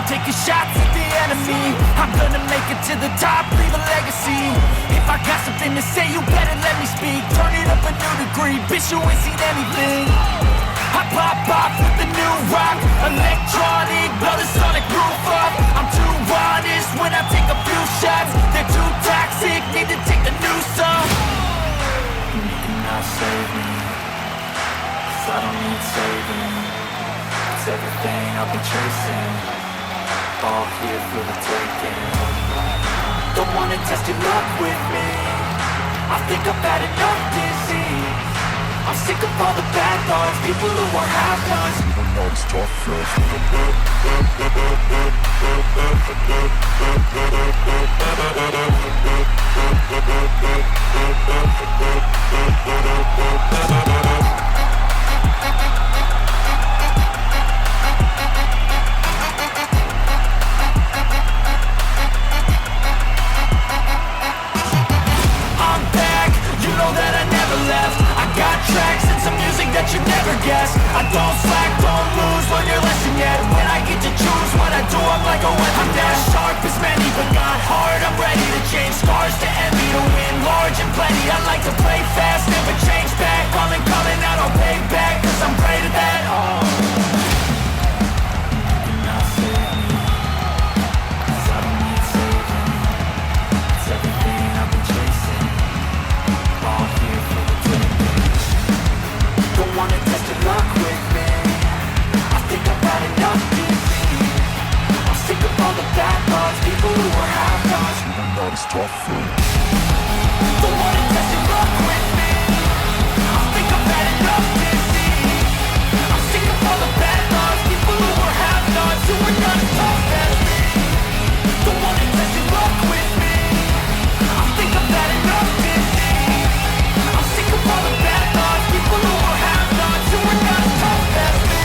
Taking shots at the enemy, I'm gonna make it to the top, leave a legacy. If I got something to say, you better let me speak. Turn it up a new degree, bitch, you ain't seen anything. I pop off with the new rock, electronic, blow the sonic roof up. I'm too honest when I take a few shots. They're too toxic, need to take the new song. You cannot save me, 'cause I don't need saving. It's everything I've been chasing, all here for the taking. Don't wanna test your luck with me, I think I've had enough disease. I'm sick of all the bad thoughts, people who are half-nots. Even though it's tough, tracks and some music that you never guessed. I don't slack, don't lose, learn your lesson yet. When I get to choose what I do, I'm like a weapon. I'm not sharp as many, but not hard. I'm ready to change scars to envy, to win large and plenty. I like to play fast, never change back. Coming, I don't pay back, 'cause I'm great at that. Wanna test your luck with me, I think I've had enough disease. I'm sick of all the bad thoughts, people who are half-nots. Even though it's tough, don't wanna test your luck with me, I think I've had enough disease. I'm sick of all the bad thoughts, people who are half-nots, who are not as tough as me. Don't wanna test your luck with me, I think I've had enough disease. I'm sick of all the bad thoughts, people who are half-nots, who are not as tough as me.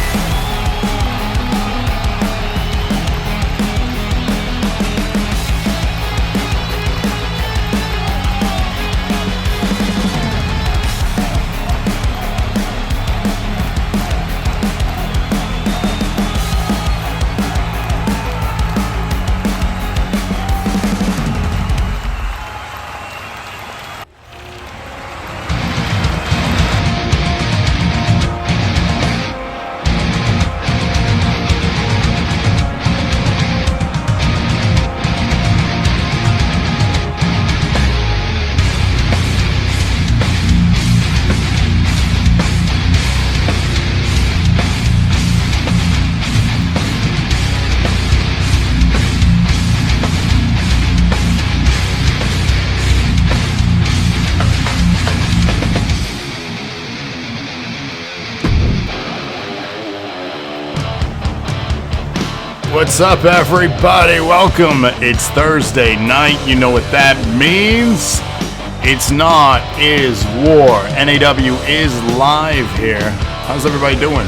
What's up, everybody? Welcome. It's Thursday night. You know what that means. It's Not Is War. NAW is live here. How's everybody doing?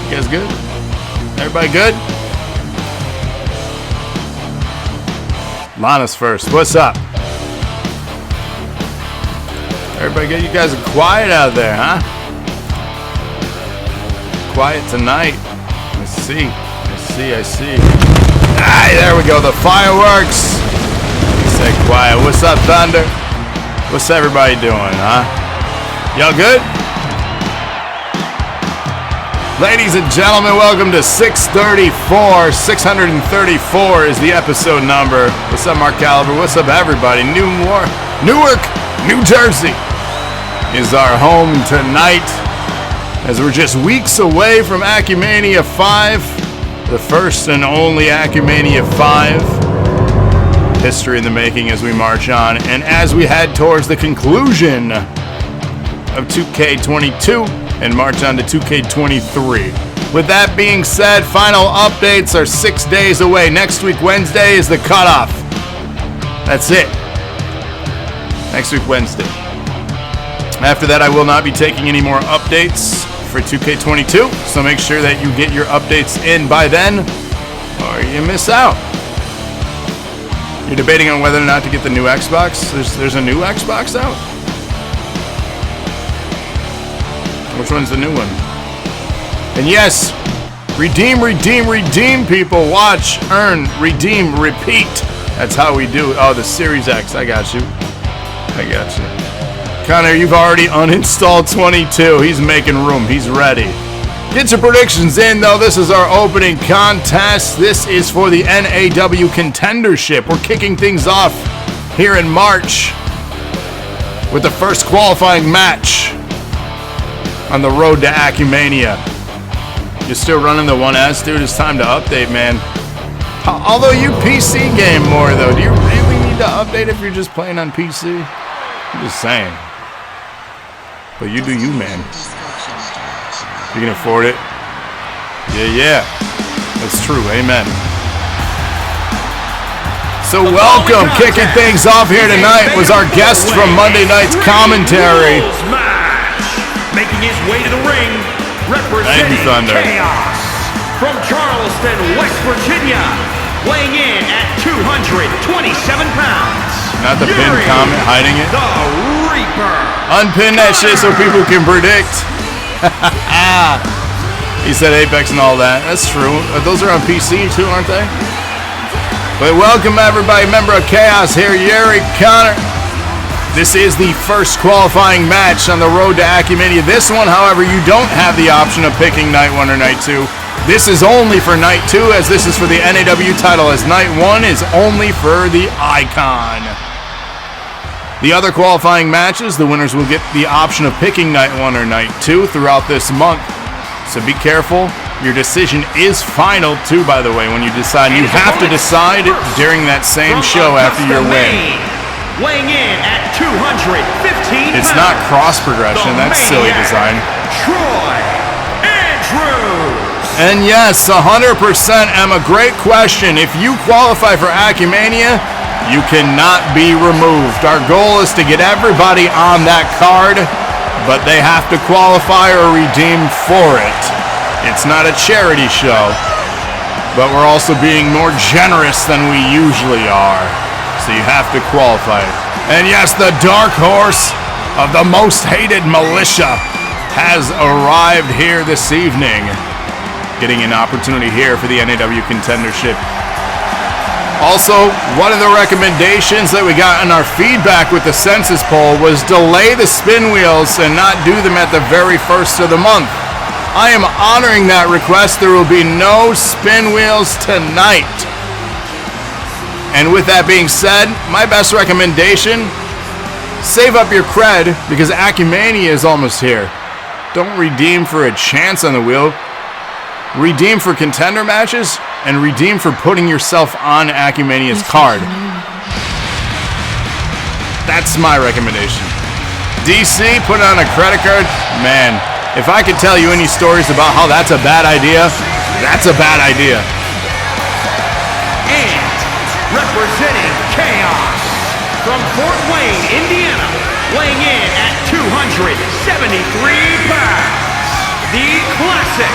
You guys good? Everybody good? Lana's first. What's up? Everybody good? You guys are quiet out there, huh? Quiet tonight. Let's see. I see. Hey, there we go. The fireworks. Say quiet. What's up, Thunder? What's everybody doing, huh? Y'all good? Ladies and gentlemen, welcome to 634. 634 is the episode number. What's up, Marc Caliber? What's up, everybody? Newark, New Jersey is our home tonight, as we're just weeks away from Acumania 5. The first and only Acumania 5. History in the making as we march on. And as we head towards the conclusion of 2K22 and march on to 2K23. With that being said, final updates are 6 days away. Next week, Wednesday, is the cutoff. That's it. Next week, Wednesday. After that, I will not be taking any more updates for 2K22, so make sure that you get your updates in by then, or you miss out. You're debating on whether or not to get the new Xbox? There's a new Xbox out? Which one's the new one? And yes, redeem, people. Watch, earn, redeem, repeat. That's how we do it. Oh, the Series X. I got you. Connor, you've already uninstalled 22. He's making room. He's ready. Get your predictions in, though. This is our opening contest. This is for the NAW Contendership. We're kicking things off here in March with the first qualifying match on the road to Acumania. You're still running the 1S, dude. It's time to update, man. Although you PC game more, though. Do you really need to update if you're just playing on PC? I'm just saying. But you do you, man. You can afford it. Yeah. That's true. Amen. So welcome. Kicking things off here tonight was our guest from Monday night's commentary. Making his way to the ring, representing Chaos from Charleston, West Virginia, weighing in at 227 pounds. Not the Yuri, pinned comment hiding it. The Reaper. Unpin that shit so people can predict. He said Apex and all that. That's true. Those are on PC too, aren't they? But welcome everybody, member of Chaos here, Yuri, Connor. This is the first qualifying match on the road to Acumania. This one, however, you don't have the option of picking Night 1 or Night 2. This is only for Night 2, as this is for the NAW title, as Night 1 is only for the Icon. The other qualifying matches, the winners will get the option of picking Night 1 or Night 2 throughout this month. So be careful. Your decision is final, too, by the way, when you decide. You have to decide during that same show after your win. Weighing in at 215 It's not cross progression. That's silly design. Drewz. And yes, 100% Emma, great question. If you qualify for Acumania, you cannot be removed. Our goal is to get everybody on that card, but they have to qualify or redeem for it. It's not a charity show, but we're also being more generous than we usually are. So you have to qualify. And yes, the dark horse of the most hated militia has arrived here this evening, getting an opportunity here for the NAW Contendership. Also, one of the recommendations that we got in our feedback with the census poll was delay the spin wheels and not do them at the very first of the month. I am honoring that request. There will be no spin wheels tonight. And with that being said, my best recommendation, save up your cred because Acumania is almost here. Don't redeem for a chance on the wheel. Redeem for contender matches and redeem for putting yourself on Acumania's card. That's my recommendation. DC, put on a credit card. Man, if I could tell you any stories about how that's a bad idea, that's a bad idea. Representing Chaos from Fort Wayne, Indiana, weighing in at 273 pounds, the classic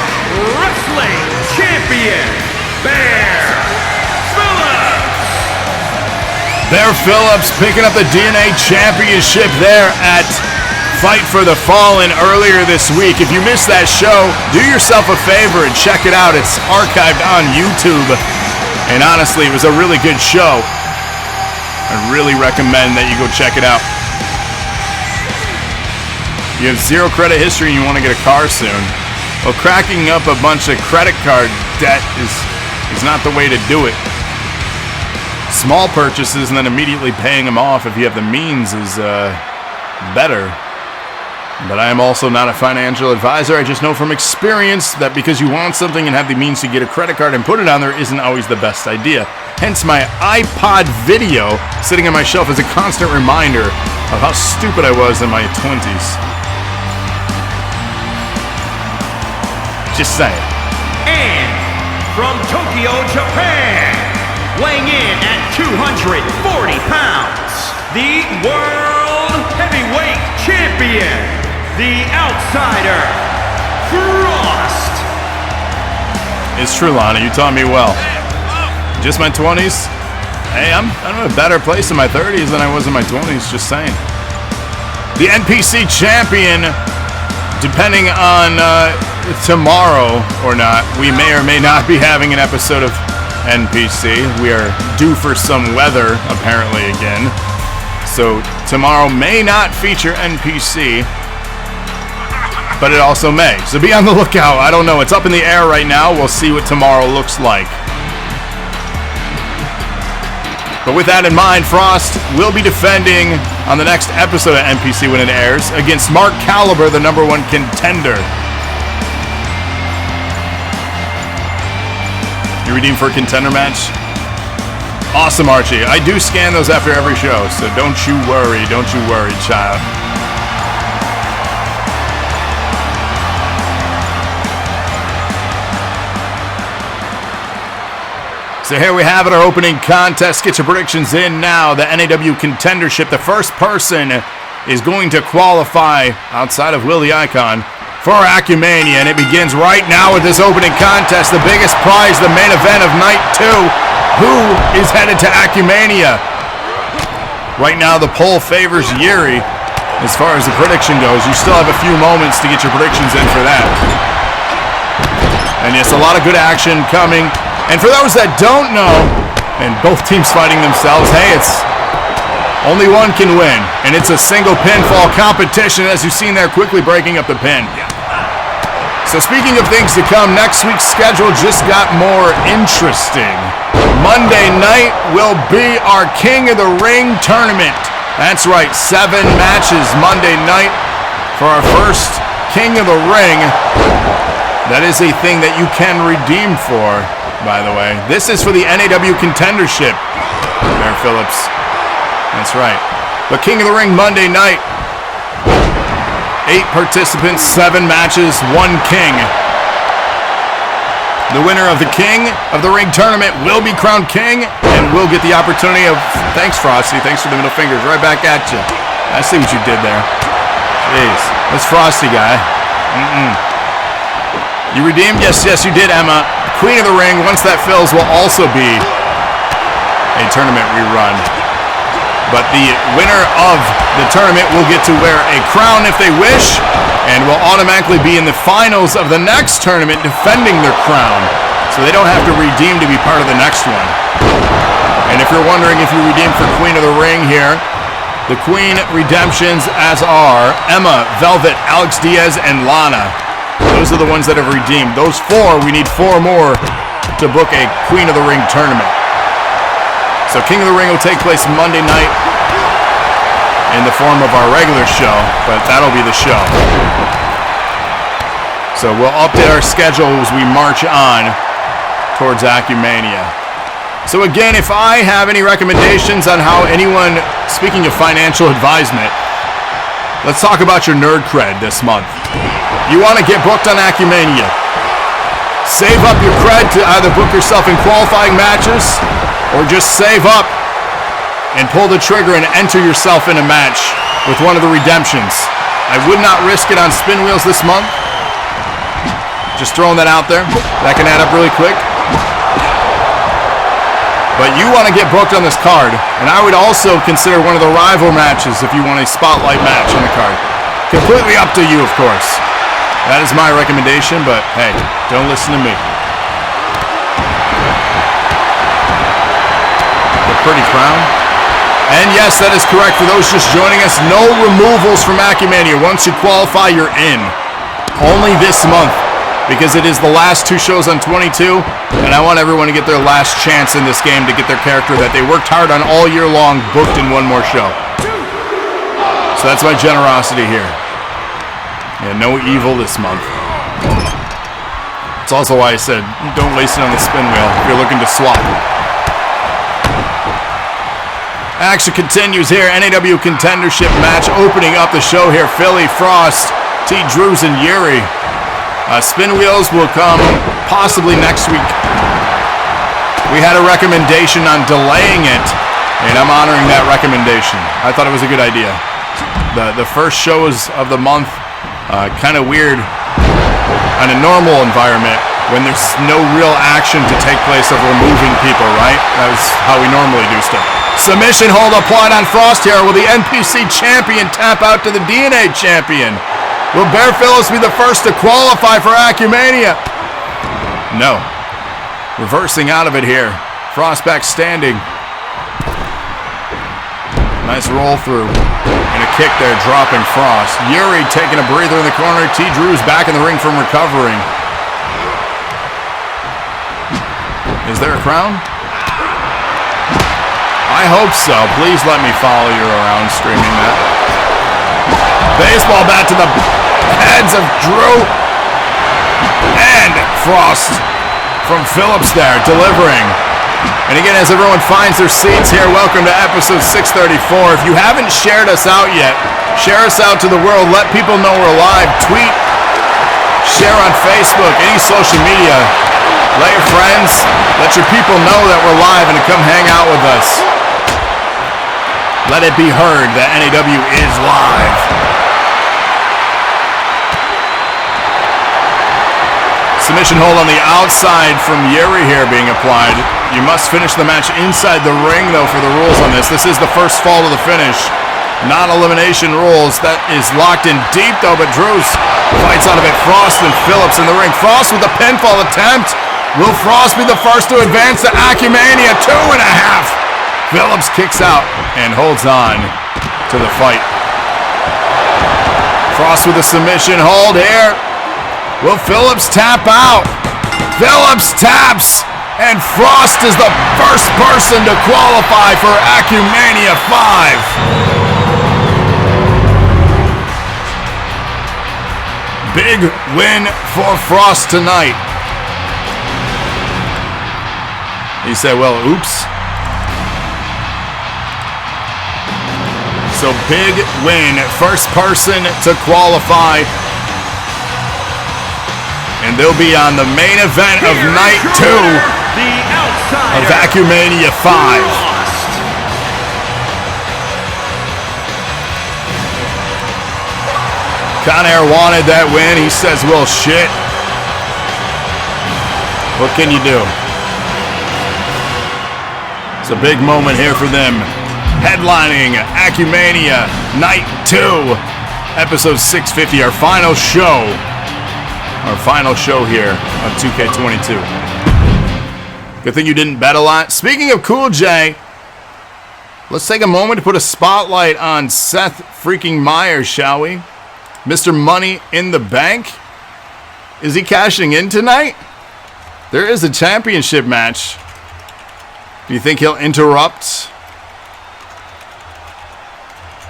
wrestling champion, Bear Phillips picking up the DNA Championship there at Fight for the Fallen earlier this week. If you missed that show, do yourself a favor and check it out. It's archived on YouTube. And honestly, it was a really good show. I really recommend that you go check it out. You have zero credit history and you want to get a car soon. Well, cracking up a bunch of credit card debt is not the way to do it. Small purchases and then immediately paying them off if you have the means is better. But I am also not a financial advisor. I just know from experience that because you want something and have the means to get a credit card and put it on there isn't always the best idea. Hence my iPod video sitting on my shelf as a constant reminder of how stupid I was in my 20s. Just saying. And from Tokyo, Japan, weighing in at 240 pounds, the World Heavyweight Champion, the Outsider, Frost. It's true, Lana. You taught me well. Just my 20s? Hey, I'm in a better place in my 30s than I was in my 20s, just saying. The NPC champion, depending on tomorrow or not, we may or may not be having an episode of NPC. We are due for some weather, apparently, again. So tomorrow may not feature NPC, but it also may. So be on the lookout. I don't know. It's up in the air right now. We'll see what tomorrow looks like. But with that in mind, Frost will be defending on the next episode of NPC when it airs against Marc, the #1 contender. You redeem for a contender match? Awesome, Archie. I do scan those after every show, so don't you worry, child. So here we have it, our opening contest. Get your predictions in now. The NAW contendership. The first person is going to qualify outside of Will the Icon for Acumania, and it begins right now with this opening contest. The biggest prize, the main event of night 2. Who is headed to Acumania? Right now, the poll favors Yuri as far as the prediction goes. You still have a few moments to get your predictions in for that. And yes, a lot of good action coming. And for those that don't know, and both teams fighting themselves, hey, it's only one can win. And it's a single pinfall competition, as you've seen there, quickly breaking up the pin. So speaking of things to come, next week's schedule just got more interesting. Monday night will be our King of the Ring tournament. That's right, 7 matches Monday night for our first King of the Ring. That is a thing that you can redeem for, by the way. This is for the NAW contendership. There, Phillips. That's right. But King of the Ring Monday night. 8 participants, 7 matches, 1 king. The winner of the King of the Ring tournament will be crowned king and will get the opportunity of... Thanks, Frosty. Thanks for the middle fingers. Right back at you. I see what you did there. Jeez. This Frosty guy. You redeemed? Yes, you did, Emma. Queen of the Ring, once that fills, will also be a tournament rerun. But the winner of the tournament will get to wear a crown if they wish, and will automatically be in the finals of the next tournament defending their crown. So they don't have to redeem to be part of the next one. And if you're wondering if you redeem for Queen of the Ring here, the Queen redemptions as are Emma, Velvet, Alex Diaz, and Lana. Those are the ones that have redeemed. Those 4, we need 4 more to book a Queen of the Ring tournament. So King of the Ring will take place Monday night in the form of our regular show, but that'll be the show. So we'll update our schedule as we march on towards Acumania. So again, if I have any recommendations on how anyone, speaking of financial advisement, let's talk about your nerd cred this month. You want to get booked on Acumania. Save up your cred to either book yourself in qualifying matches or just save up and pull the trigger and enter yourself in a match with one of the redemptions. I would not risk it on spin wheels this month. Just throwing that out there. That can add up really quick. But you want to get booked on this card, and I would also consider one of the rival matches if you want a spotlight match on the card. Completely up to you, of course. That is my recommendation, but hey, don't listen to me. The pretty crown. And yes, that is correct. For those just joining us, no removals from Acumania. Once you qualify, you're in. Only this month, because it is the last 2 shows on 22, and I want everyone to get their last chance in this game to get their character that they worked hard on all year long booked in one more show. So that's my generosity here. Yeah, no evil this month. It's also why I said, don't waste it on the spin wheel if you're looking to swap. Action continues here. NAW contendership match opening up the show here. Philly, Frost, TDrewz, and Yuri. Spin wheels will come possibly next week. We had a recommendation on delaying it, and I'm honoring that recommendation. I thought it was a good idea. The first shows of the month, kind of weird on a normal environment, when there's no real action to take place of removing people, right? That is how we normally do stuff. Submission hold applied on Frost here. Will the NPC champion tap out to the DNA champion? Will Bear Phillips be the first to qualify for Acumania? No. Reversing out of it here. Frost back standing. Nice roll through. And a kick there, dropping Frost. Yuri taking a breather in the corner. TDrewz back in the ring from recovering. Is there a crown? I hope so. Please let me follow you around streaming that. Baseball bat to the heads of Drew. And Frost from Phillips there, delivering. And again, as everyone finds their seats here, welcome to episode 634. If you haven't shared us out yet, share us out to the world. Let people know we're live. Tweet, share on Facebook, any social media. Let your friends, let your people know that we're live and to come hang out with us. Let it be heard that NAW is live. Submission hold on the outside from Yuri here being applied. You must finish the match inside the ring, though, for the rules on this. This is the first fall to the finish. Non-elimination rules. That is locked in deep, though, but Drewz fights out of it. Frost and Phillips in the ring. Frost with the pinfall attempt. Will Frost be the first to advance to Acumania? 2.5. Phillips kicks out and holds on to the fight. Frost with a submission hold here. Will Phillips tap out? Phillips taps, and Frost is the first person to qualify for Acumania 5. Big win for Frost tonight. He said, well, oops. So big win, first person to qualify. And they'll be on the main event of night 2 of Acumania 5. Contender wanted that win. He says, well, shit. What can you do? It's a big moment here for them. Headlining Acumania Night 2, episode 650, our final show. Our final show here on 2K22. Good thing you didn't bet a lot. Speaking of Cool J, let's take a moment to put a spotlight on Seth freaking Myers, shall we? Mr. Money in the Bank. Is he cashing in tonight? There is a championship match. Do you think he'll interrupt?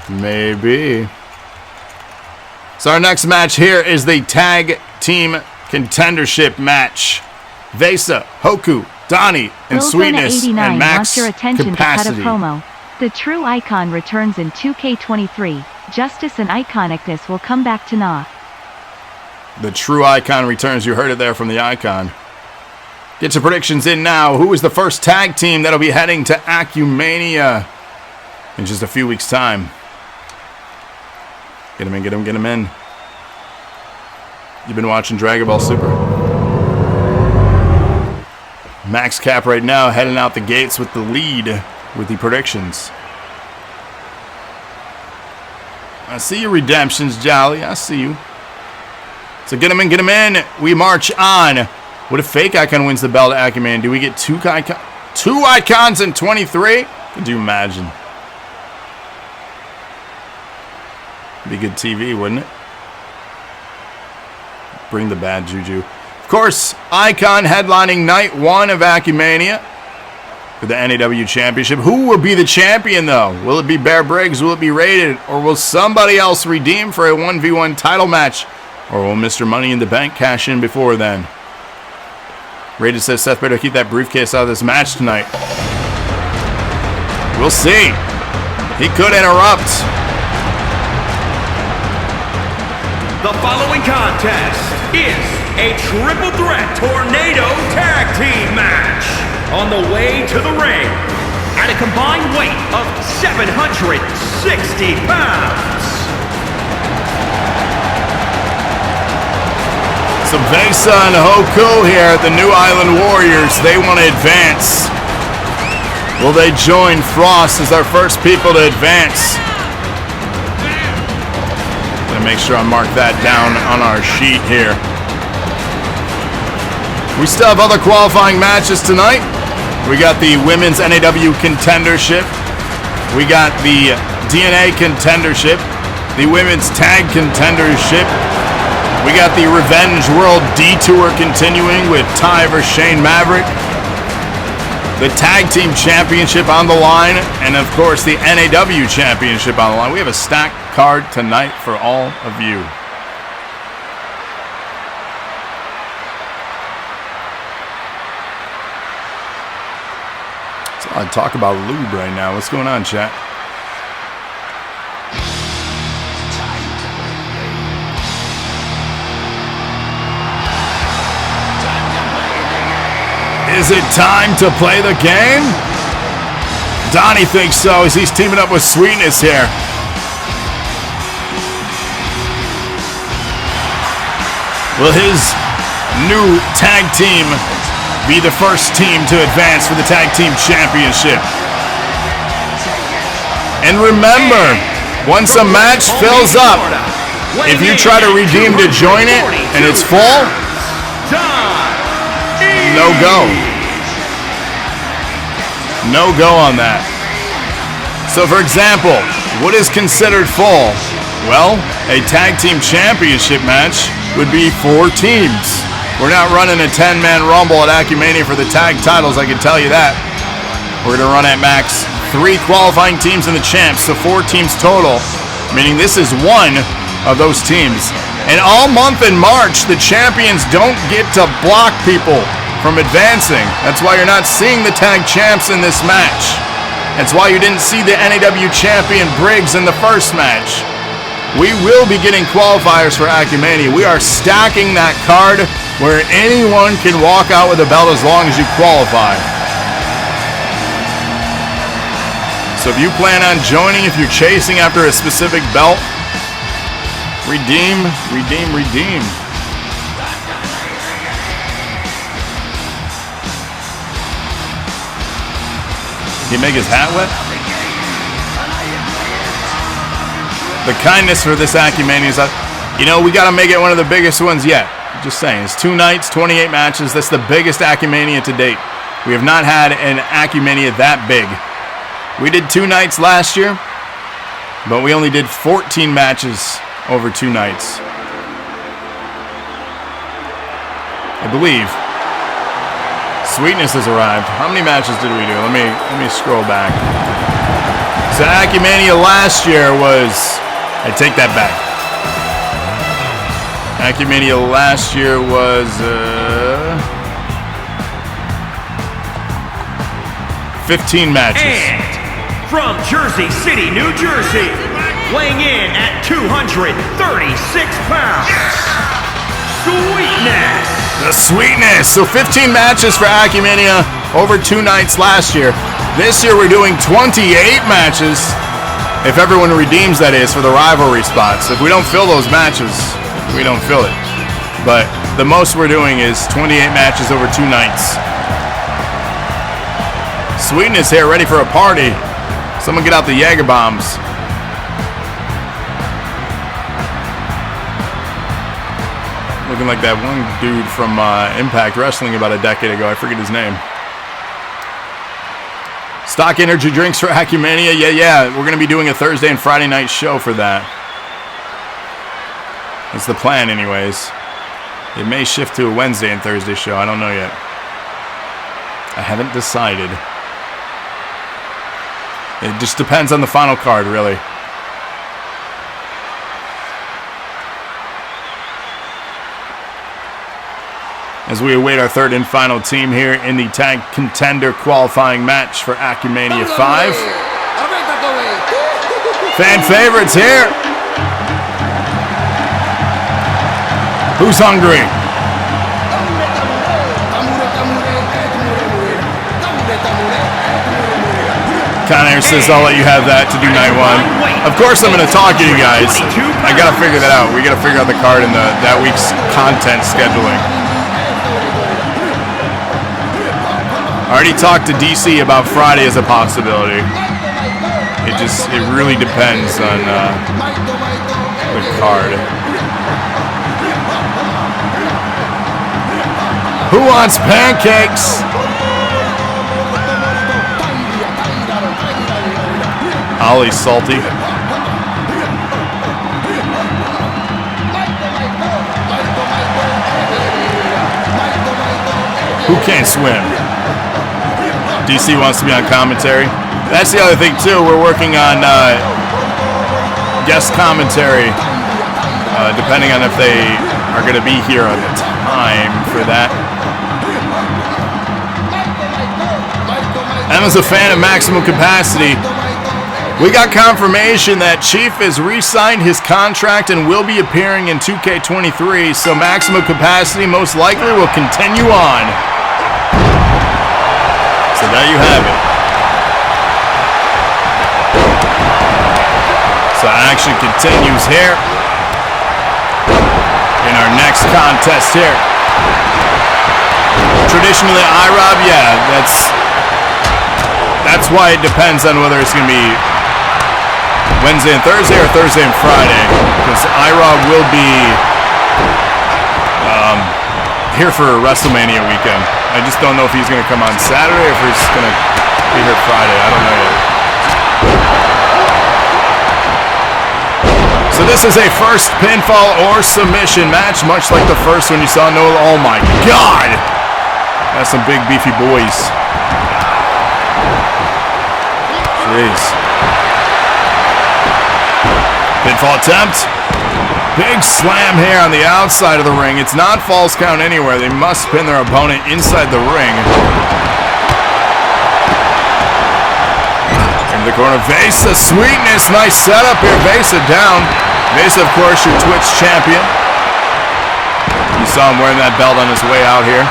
Maybe. So our next match here is the tag team contendership match. Vasa, Hoku, Donnie, and Sweetness, and Max wants your attention Capacity. To cut a promo. The True Icon returns in 2K23. Justice and Iconicness will come back to NAW. The True Icon returns. You heard it there from the Icon. Get your predictions in now. Who is the first tag team that'll be heading to Acumania in just a few weeks' time? Get him in, get him, get him in. You've been watching Dragon Ball Super. Max Cap right now heading out the gates with the lead with the predictions. I see your redemptions, Jolly. I see you. So get him in, get him in. We march on. What if Fake Icon wins the belt at Acuman? Do we get two icons in 23? Could you imagine? Be good TV, wouldn't it? Bring the bad juju. Of course, Icon headlining night 1 of Acumania for the NAW Championship. Who will be the champion, though? Will it be Bear Briggs? Will it be Rated? Or will somebody else redeem for a 1v1 title match? Or will Mr. Money in the Bank cash in before then? Rated says Seth better keep that briefcase out of this match tonight. We'll see. He could interrupt. The following contest is a triple threat tornado tag team match on the way to the ring at a combined weight of 760 pounds. So Vasa and Hoku here, the New Island Warriors, they want to advance. Will they join Frost as our first people to advance? Gonna make sure I mark that down on our sheet here. We still have other qualifying matches tonight. We got the Women's NAW Contendership. We got the DNA Contendership. The Women's Tag Contendership. We got the Revenge World Detour continuing with Ty vs. Shane Maverick. The Tag Team Championship on the line. And of course the NAW Championship on the line. We have a stacked card tonight for all of you. So I talk about lube right now. What's going on, chat? Is it time to play the game? Donnie thinks so as he's teaming up with Sweetness here. Will his new tag team be the first team to advance for the Tag Team Championship? And remember, once a match fills up, if you try to redeem to join it and it's full, no go. No go on that. So for example, what is considered full? Well, a tag team championship match would be 4 teams. We're not running a 10-man rumble at Acumania for the tag titles, I can tell you that. We're gonna run at max 3 qualifying teams in the champs, so 4 teams total, meaning this is one of those teams. And all month in March, the champions don't get to block people from advancing. That's why you're not seeing the tag champs in this match. That's why you didn't see the NAW champion Briggs in the first match. We will be getting qualifiers for Acumania. We are stacking that card where anyone can walk out with a belt as long as you qualify. So if you plan on joining, if you're chasing after a specific belt, redeem, redeem, redeem. Can he make his hat wet? The kindness for this Acumania is, we got to make it one of the biggest ones yet. Just saying. It's 2 nights, 28 matches. That's the biggest Acumania to date. We have not had an Acumania that big. We did 2 nights last year, but we only did 14 matches over 2 nights. I believe. Sweetness has arrived. How many matches did we do? Let me scroll back. So Acumania last year was, I take that back. Acumania last year was 15 matches. And from Jersey City, New Jersey, weighing in at 236 pounds, Sweetness. The Sweetness. So 15 matches for Acumania over 2 nights last year. This year we're doing 28 matches. If everyone redeems, that is, for the rivalry spots. If we don't fill those matches, we don't fill it. But the most we're doing is 28 matches over 2 nights. Sweetness here, ready for a party. Someone get out the Jaeger bombs. Looking like that one dude from Impact Wrestling about a decade ago. I forget his name. Stock energy drinks for Acumania. Yeah. We're going to be doing a Thursday and Friday night show for that. That's the plan anyways. It may shift to a Wednesday and Thursday show. I don't know yet. I haven't decided. It just depends on the final card, really. As we await our third and final team here in the Tag Contender qualifying match for Acumania 5. Fan favorites here. Who's hungry? Contender says I'll let you have that to do night one. Of course I'm going to talk to you guys. I got to figure that out. We got to figure out the card and that week's content scheduling. I already talked to DC about Friday as a possibility. It really depends on the card. Who wants pancakes? Ollie's salty. Who can't swim? DC wants to be on commentary. That's the other thing too. We're working on guest commentary, depending on if they are going to be here on the time for that. Emma's a fan of Maximum Capacity. We got confirmation that Chief has re-signed his contract and will be appearing in 2K23, so Maximum Capacity most likely will continue on. So there you have it. So action continues here in our next contest here. Traditionally, IROB, yeah, that's why it depends on whether it's going to be Wednesday and Thursday or Thursday and Friday, because IROB will be here for WrestleMania weekend. I just don't know if he's going to come on Saturday or if he's going to be here Friday. I don't know yet. So this is a first pinfall or submission match, much like the first one you saw. No, oh my God! That's some big beefy boys. Jeez. Pinfall attempt. Big slam here on the outside of the ring. It's not false count anywhere. They must pin their opponent inside the ring. In the corner, Vasa, sweetness. Nice setup here. Vasa down. Vasa, of course, your Twitch champion. You saw him wearing that belt on his way out here.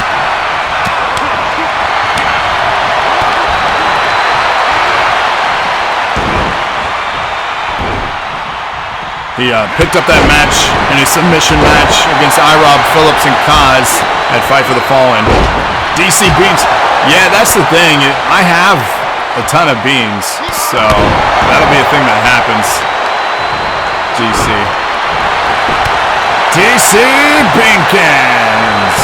He picked up that match in a submission match against IROB, Phillips, and Kaz at Fight for the Fallen. DC beans. Yeah, that's the thing. I have a ton of beans, so that'll be a thing that happens. DC Binkins.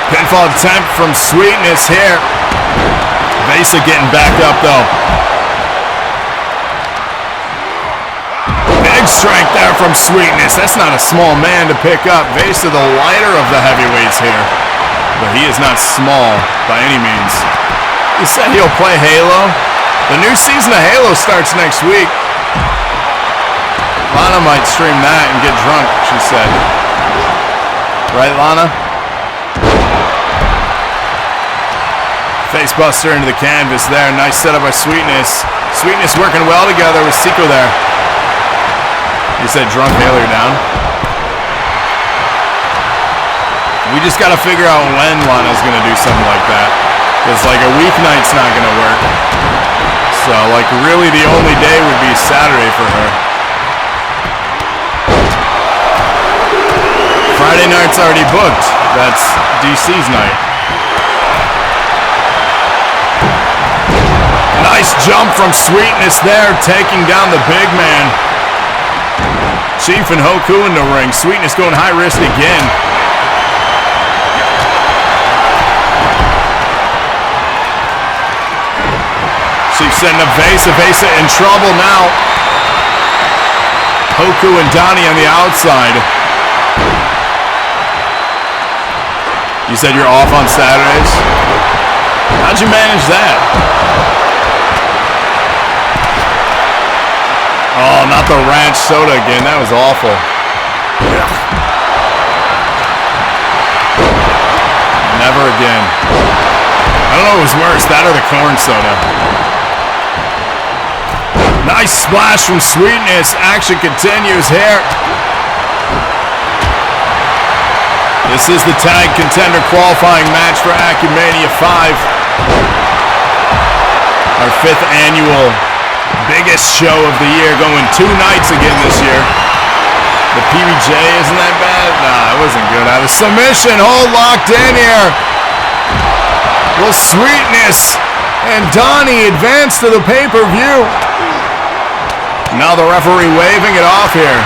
Pinfall attempt from Sweetness here. Vasa getting back up though. Big strength there from Sweetness. That's not a small man to pick up. Vasa, the lighter of the heavyweights here. But he is not small by any means. He said he'll play Halo. The new season of Halo starts next week. Lana might stream that and get drunk, she said. Right, Lana? Facebuster into the canvas there. Nice setup by Sweetness. Sweetness working well together with Seiko there. He said drunk Halo down. We just got to figure out when Lana's going to do something like that. Because, like, a weeknight's not going to work. So, like, really the only day would be Saturday for her. Friday night's already booked. That's DC's night. Nice jump from Sweetness there, taking down the big man. Chief and Hoku in the ring. Sweetness going high risk again. Chief sending up Vasa. Vasa in trouble now. Hoku and Donnie on the outside. You said you're off on Saturdays? How'd you manage that? Oh, not the ranch soda again. That was awful. Never again. I don't know what was worse, that or the corn soda. Nice splash from Sweetness. Action continues here. This is the tag contender qualifying match for Acumania 5. Our 5th annual biggest show of the year, going 2 nights again this year. The PBJ, isn't that bad? Nah, it wasn't good. Out of submission, hold locked in here. Will Sweetness and Donnie advance to the pay-per-view. Now the referee waving it off here.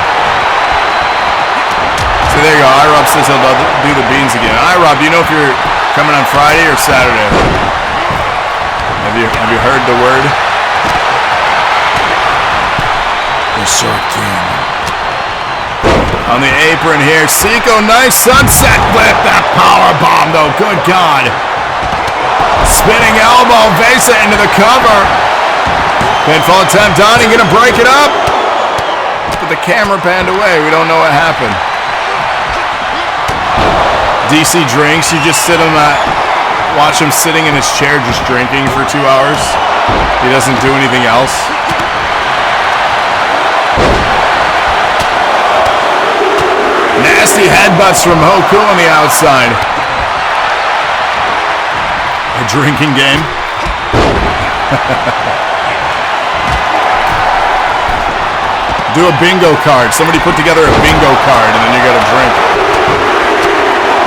So there you go. I-Rob says he'll do the beans again. I-Rob, do you know if you're coming on Friday or Saturday? Have you heard the word? The Shark King. On the apron here, Seiko, nice sunset flip. That power bomb though, good God. Spinning elbow, Vasa into the cover. Pinfall attempt, Donnie gonna break it up. But the camera panned away, we don't know what happened. DC drinks, you just sit on that, watch him sitting in his chair just drinking for 2 hours. He doesn't do anything else. Nasty headbutts from Hoku on the outside. A drinking game. Do a bingo card. Somebody put together a bingo card and then you gotta drink.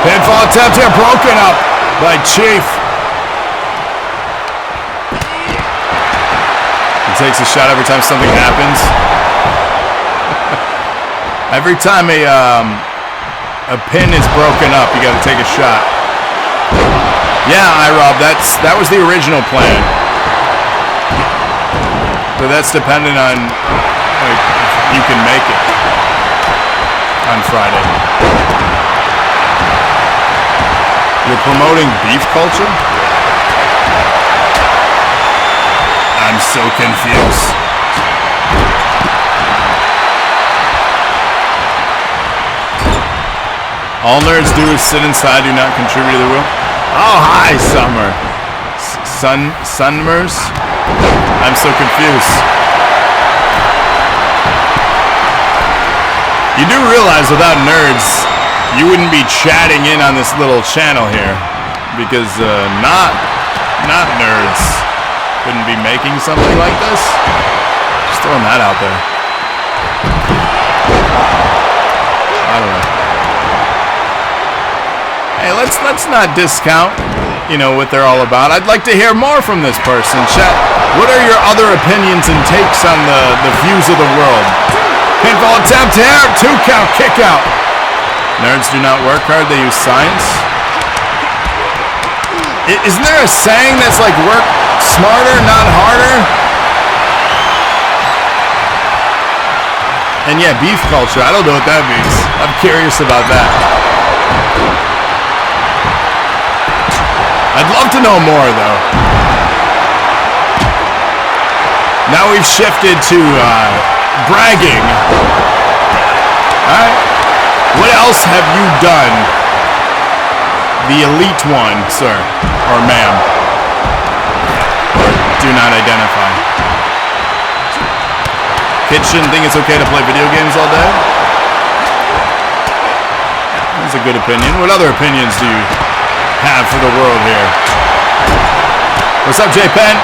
Pinfall attempt here, broken up by Chief. He takes a shot every time something happens. Every time a pin is broken up, you got to take a shot. Yeah, I-Rob, that was the original plan. But that's dependent on like, if you can make it on Friday. You're promoting beef culture? I'm so confused. All nerds do is sit inside, do not contribute to the wheel. Oh, hi, Summer. Sunmers? I'm so confused. You do realize without nerds, you wouldn't be chatting in on this little channel here. Because not nerds wouldn't be making something like this. Just throwing that out there. I don't know. Hey, let's not discount, you know, what they're all about. I'd like to hear more from this person. Chat, what are your other opinions and takes on the views of the world? Pinfall attempt here, 2 count, kick out. Nerds do not work hard, they use science. Isn't there a saying that's like work smarter, not harder? And yeah, beef culture, I don't know what that means. I'm curious about that. I'd love to know more, though. Now we've shifted to bragging. All right. What else have you done? The elite one, sir, or ma'am. Or do not identify. Kitchen think it's okay to play video games all day? That's a good opinion. What other opinions do you have for the world here? What's up, J-Pen?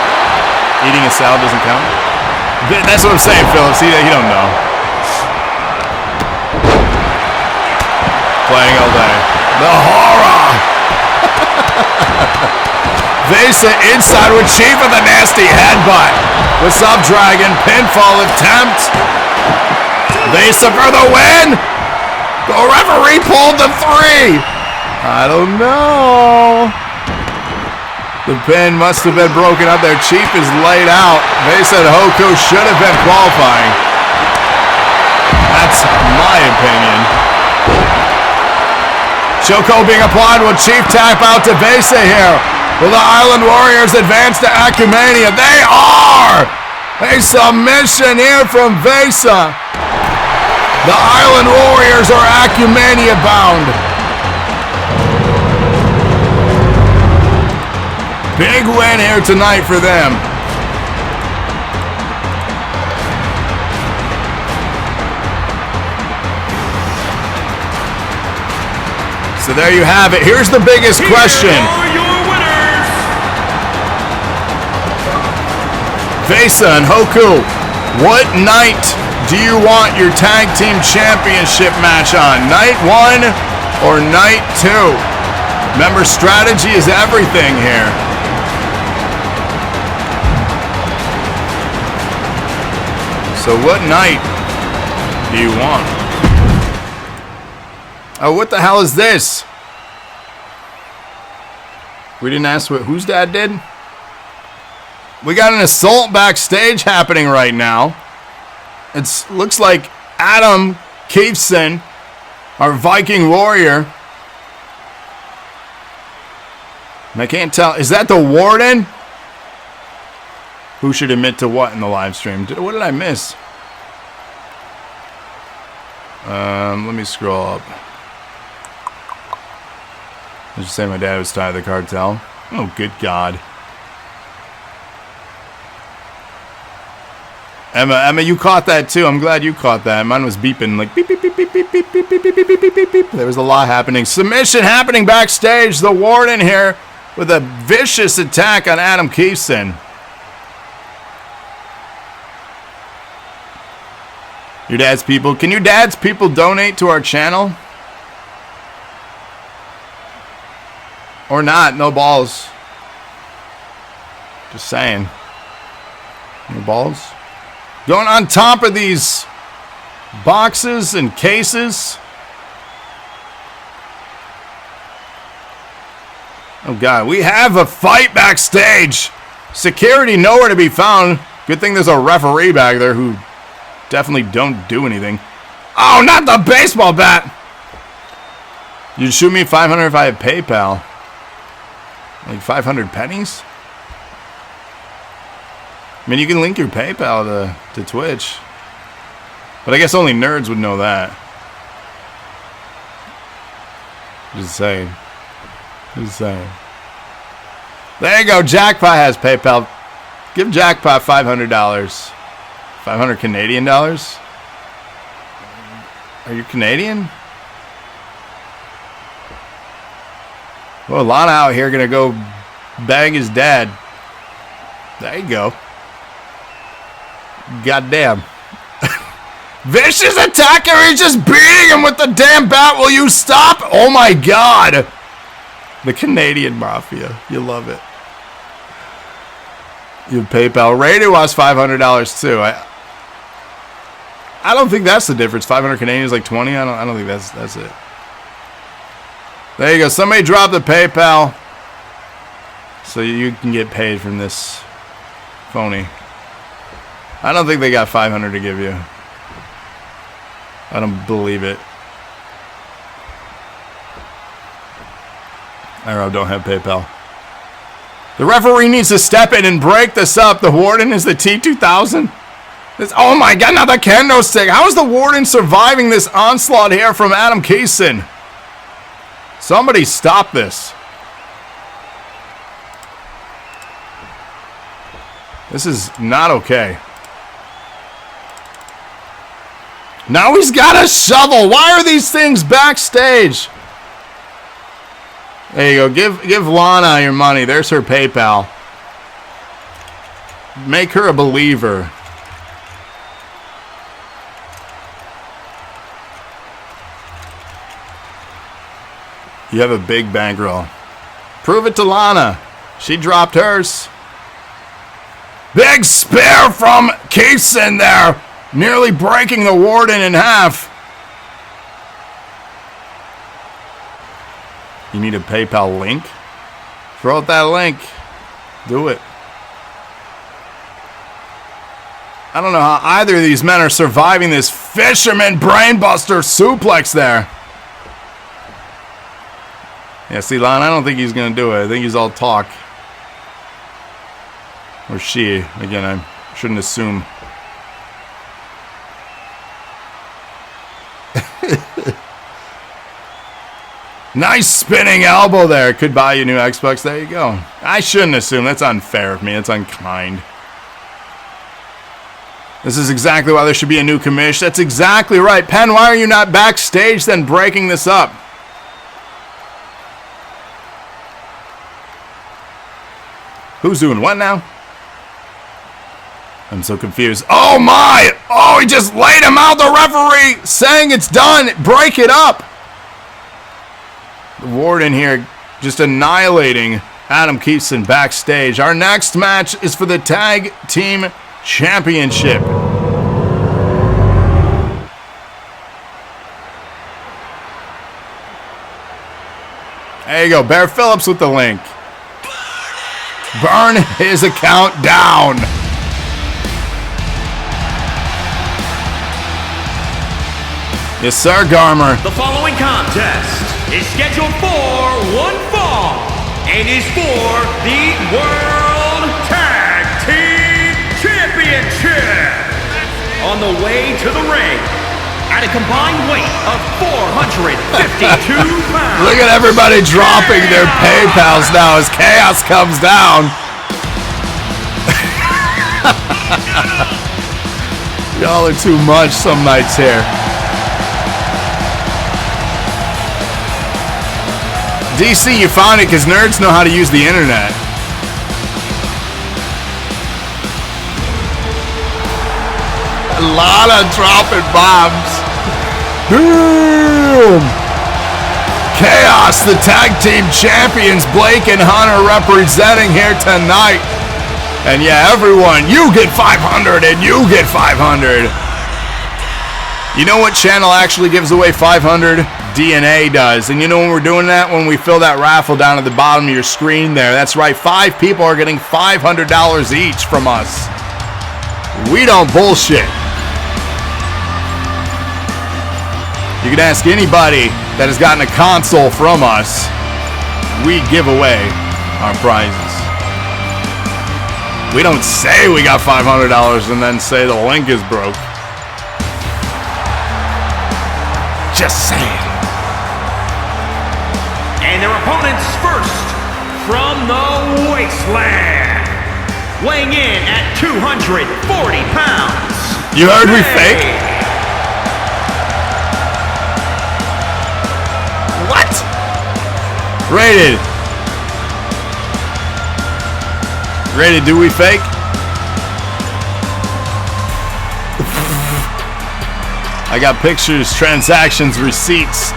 Eating a salad doesn't count? That's what I'm saying, Phillips. He don't know. Playing all day. The horror! Vasa inside with Chief with a nasty headbutt. What's up, Dragon? Pinfall attempt. Vasa for the win! The referee pulled the 3! I don't know. The pin must have been broken up there. Chief is laid out. They said Hoku should have been qualifying. That's my opinion. Choco being applied with Chief tap out to Vasa here. Will the Island Warriors advance to Ecumania? They are! A submission here from Vasa. The Island Warriors are Ecumania bound. Big win here tonight for them. So there you have it. Here's the biggest question. Here are your winners. Vasa and Hoku, what night do you want your tag team championship match on? Night 1 or night 2? Remember, strategy is everything here. So what night do you want? Oh, what the hell is this? We didn't ask what whose dad did? We got an assault backstage happening right now. It looks like Adam Keefson, our Viking warrior. And I can't tell. Is that the Warden? Who should admit to what in the live stream? What did I miss? Let me scroll up. I should say my dad was tied to the cartel. Oh, good God. Emma, you caught that too. I'm glad you caught that. Mine was beeping like beep, beep, beep, beep, beep, beep, beep, beep, beep, beep, beep, beep, beep. There was a lot happening. Submission happening backstage. The Warden here with a vicious attack on Adam Keefson. Your dad's people. Can your dad's people donate to our channel? Or not. No balls. Just saying. No balls. Going on top of these boxes and cases. Oh, God. We have a fight backstage. Security nowhere to be found. Good thing there's a referee back there who definitely don't do anything. Oh, not the baseball bat. You'd shoot me $500 if I had PayPal. Like 500 pennies? I mean, you can link your PayPal to Twitch. But I guess only nerds would know that. Just saying. Just saying. There you go. Jackpot has PayPal. Give Jackpot $500. 500 Canadian dollars? Are you Canadian? Well, Lana out here gonna go bang his dad. There you go. Goddamn. Vicious attacker, he's just beating him with the damn bat. Will you stop? Oh my God. The Canadian Mafia. You love it. You have PayPal. Rated was $500 too. I don't think that's the difference. 500 Canadian is like 20. I don't think that's it. There you go. Somebody dropped the PayPal so you can get paid from this phony. I don't think they got 500 to give you. I don't believe it. I don't have PayPal. The referee needs to step in and break this up. The Warden is the T2000. Oh my God, not the kendo stick. How is the Warden surviving this onslaught here from Adam Keefson? Somebody stop this. This is not okay. Now he's got a shovel. Why are these things backstage? There you go. Give Lana your money. There's her PayPal. Make her a believer. You have a big bankroll. Prove it to Lana. She dropped hers. Big spear from Keefson there. Nearly breaking the Warden in half. You need a PayPal link? Throw out that link. Do it. I don't know how either of these men are surviving this fisherman brainbuster suplex there. Yeah, see, Lon, I don't think he's going to do it. I think he's all talk. Or she. Again, I shouldn't assume. Nice spinning elbow there. Could buy you a new Xbox. There you go. I shouldn't assume. That's unfair of me. That's unkind. This is exactly why there should be a new commish. That's exactly right. Penn, why are you not backstage then breaking this up? Who's doing what now? I'm so confused. Oh my! Oh, he just laid him out. The referee saying it's done. Break it up. The Warden here just annihilating Adam Keithson backstage. Our next match is for the Tag Team Championship. There you go. Bear Phillips with the link. Burn his account down. Yes, sir, Garmer. The following contest is scheduled for one fall and is for the World Tag Team Championship. On the way to the ring, at a combined weight of 452 pounds. Look at everybody dropping their PayPals now as Chaos comes down. Y'all are too much some nights here. DC, you found it because nerds know how to use the internet. A lot of dropping bombs. Boom! Chaos, the tag team champions, Blake and Hunter representing here tonight. And yeah, everyone, you get 500 and you get 500. You know what channel actually gives away 500? DNA does. And you know when we're doing that? When we fill that raffle down at the bottom of your screen there. That's right, 5 people are getting $500 each from us. We don't bullshit. You can ask anybody that has gotten a console from us. We give away our prizes. We don't say we got $500 and then say the link is broke. Just saying. And their opponents first, from the wasteland, weighing in at 240 pounds. You heard we fake? What? Rated. Rated, do we fake? I got pictures, transactions, receipts,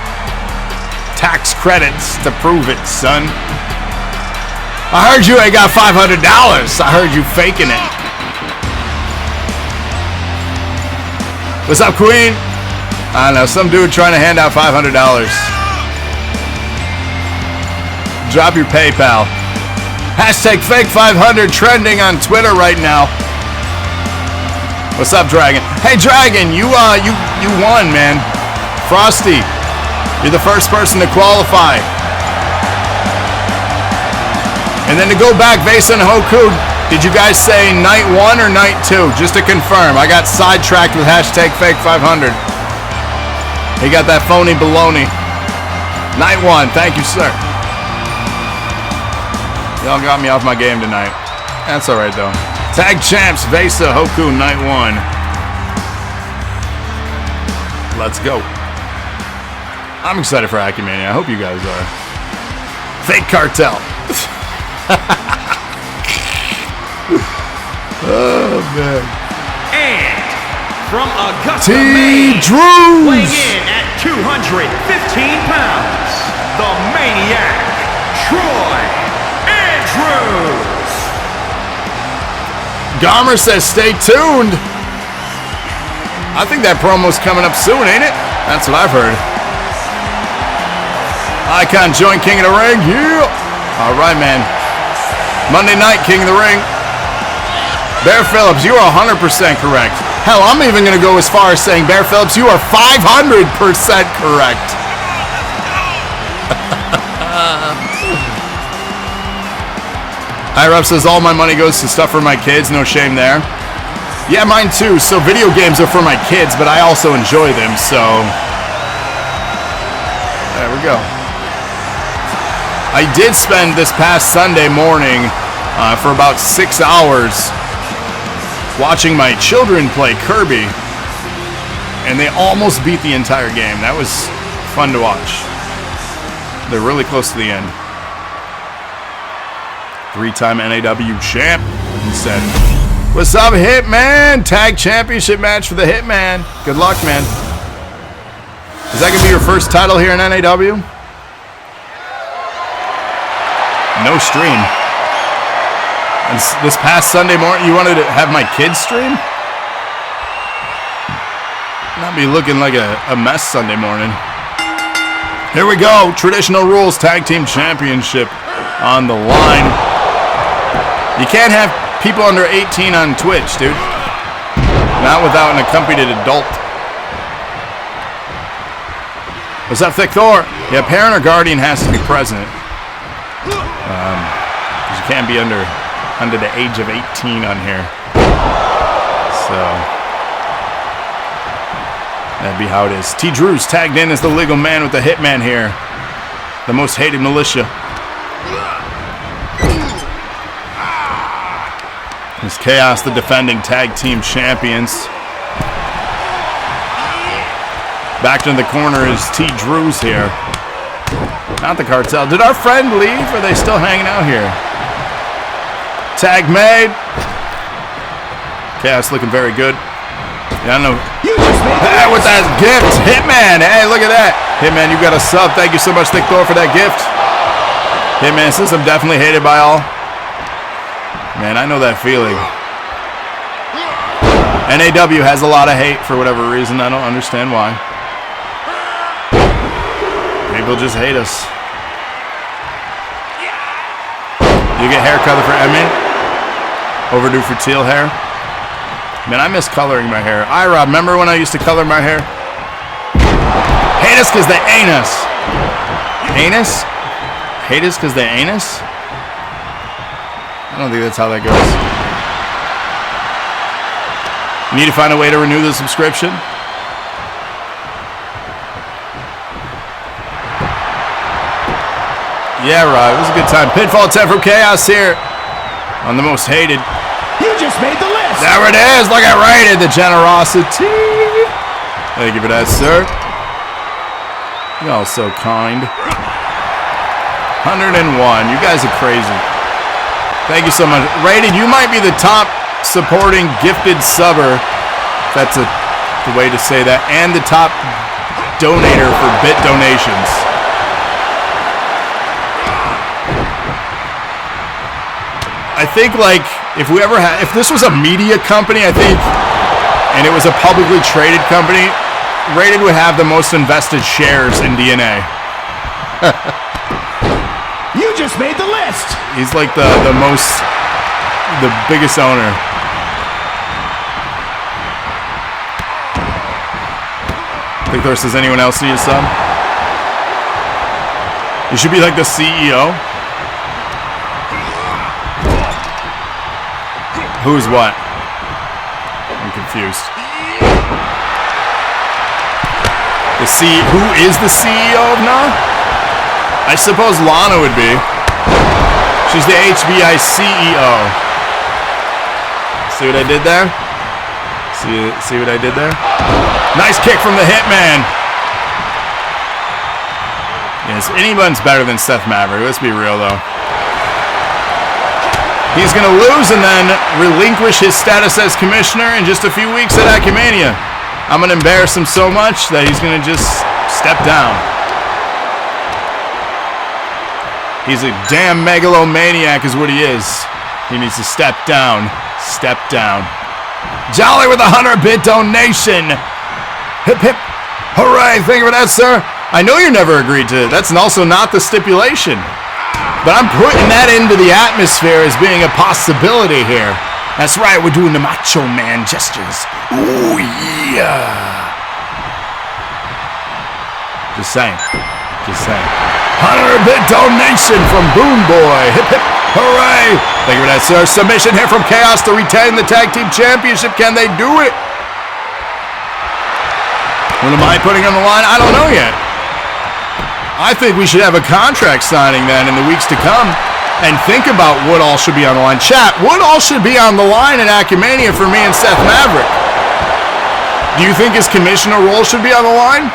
tax credits to prove it, son. I heard you ain't got $500. I heard you faking it. What's up, Queen? I don't know, some dude trying to hand out $500. Drop your PayPal. Hashtag fake500 trending on Twitter right now. What's up, Dragon? Hey, Dragon, you won, man. Frosty, you're the first person to qualify. And then to go back, Vasa and Hoku, did you guys say night 1 or night 2? Just to confirm, I got sidetracked with hashtag fake500. He got that phony baloney. Night 1, thank you, sir. Y'all got me off my game tonight. That's alright, though. Tag champs, Vasa, Hoku, night 1. Let's go. I'm excited for Acumania. I hope you guys are. Fake cartel. Oh, man. And from Augusta, TDrewz, weighing in at 215 pounds, the Maniac, Drewz. Garmer says stay tuned. I think that promo's coming up soon, ain't it? That's what I've heard. Icon join King of the Ring. Yeah. All right, man. Monday night, King of the Ring. Bear Phillips, you are 100% correct. Hell, I'm even going to go as far as saying, Bear Phillips, you are 500% correct. Irep says all my money goes to stuff for my kids. No shame there. Yeah, mine too. So video games are for my kids, but I also enjoy them. So there we go. I did spend this past Sunday morning for about 6 hours watching my children play Kirby, and they almost beat the entire game. That was fun to watch. They're really close to the end. 3-time NAW champ, he said. What's up, Hitman? Tag championship match for the Hitman. Good luck, man. Is that going to be your first title here in NAW? No stream. This past Sunday morning, you wanted to have my kids stream? Not be looking like a mess Sunday morning. Here we go. Traditional rules tag team championship on the line. You can't have people under 18 on Twitch, dude. Not without an accompanied adult. What's up, Thick Thor? Yeah, parent or guardian has to be present. You can't be under the age of 18 on here. So that'd be how it is. TDrewz tagged in as the legal man with the Hitman here. The most hated militia. It's Chaos, the defending tag team champions. Back to the corner is TDrewz here. Not the cartel. Did our friend leave? Or are they still hanging out here? Tag made. Chaos looking very good. Yeah, I don't know. Hey, with that gift. Hitman. Hey, look at that. Hitman, you got a sub. Thank you so much, Thick Thor, for that gift. Hitman says I'm definitely hated by all. Man, I know that feeling. NAW has a lot of hate for whatever reason. I don't understand why. People just hate us. You get hair color for Emmy? Overdue for teal hair? Man, I miss coloring my hair. Rob, remember when I used to color my hair? Hate us because they ain't us. Anus? Hate us because they ain't us? I don't think that's how that goes. You need to find a way to renew the subscription? Yeah, Rob, it was a good time. Pinfall 10 from Chaos here on the most hated. You just made the list. There it is. Look at rated the generosity. Thank you for that, sir. You're all so kind. 101. You guys are crazy. Thank you so much. Rated, you might be the top supporting gifted subber. That's the way to say that. And the top donator for bit donations. I think, like, if this was a media company, I think, and it was a publicly traded company, Rated would have the most invested shares in DNA. You just made the list. He's like the biggest owner. Thick Thor says, anyone else need a sub? You should be like the CEO. Who's what? I'm confused. Who is the CEO of NAW? I suppose Lana would be. She's the HBI CEO. See what I did there? See what I did there? Nice kick from the Hitman. Yes, anyone's better than Seth Maverick. Let's be real, though. He's going to lose and then relinquish his status as commissioner in just a few weeks at Acumania. I'm going to embarrass him so much that he's going to just step down. He's a damn megalomaniac is what he is. He needs to step down. Step down. Jolly with a 100-bit donation. Hip, hip. Hooray. Thank you for that, sir. I know you never agreed to it. That's also not the stipulation. But I'm putting that into the atmosphere as being a possibility here. That's right, we're doing the Macho Man gestures. Ooh, yeah. Just saying. Just saying. 100-bit donation from Boon Boy. Hip, hip, hooray. Thank you for that, sir. Submission here from Chaos to retain the Tag Team Championship. Can they do it? What am I putting on the line? I don't know yet. I think we should have a contract signing then in the weeks to come and think about what all should be on the line. Chat, what all should be on the line in Acumania for me and Seth Maverick? Do you think his commissioner role should be on the line?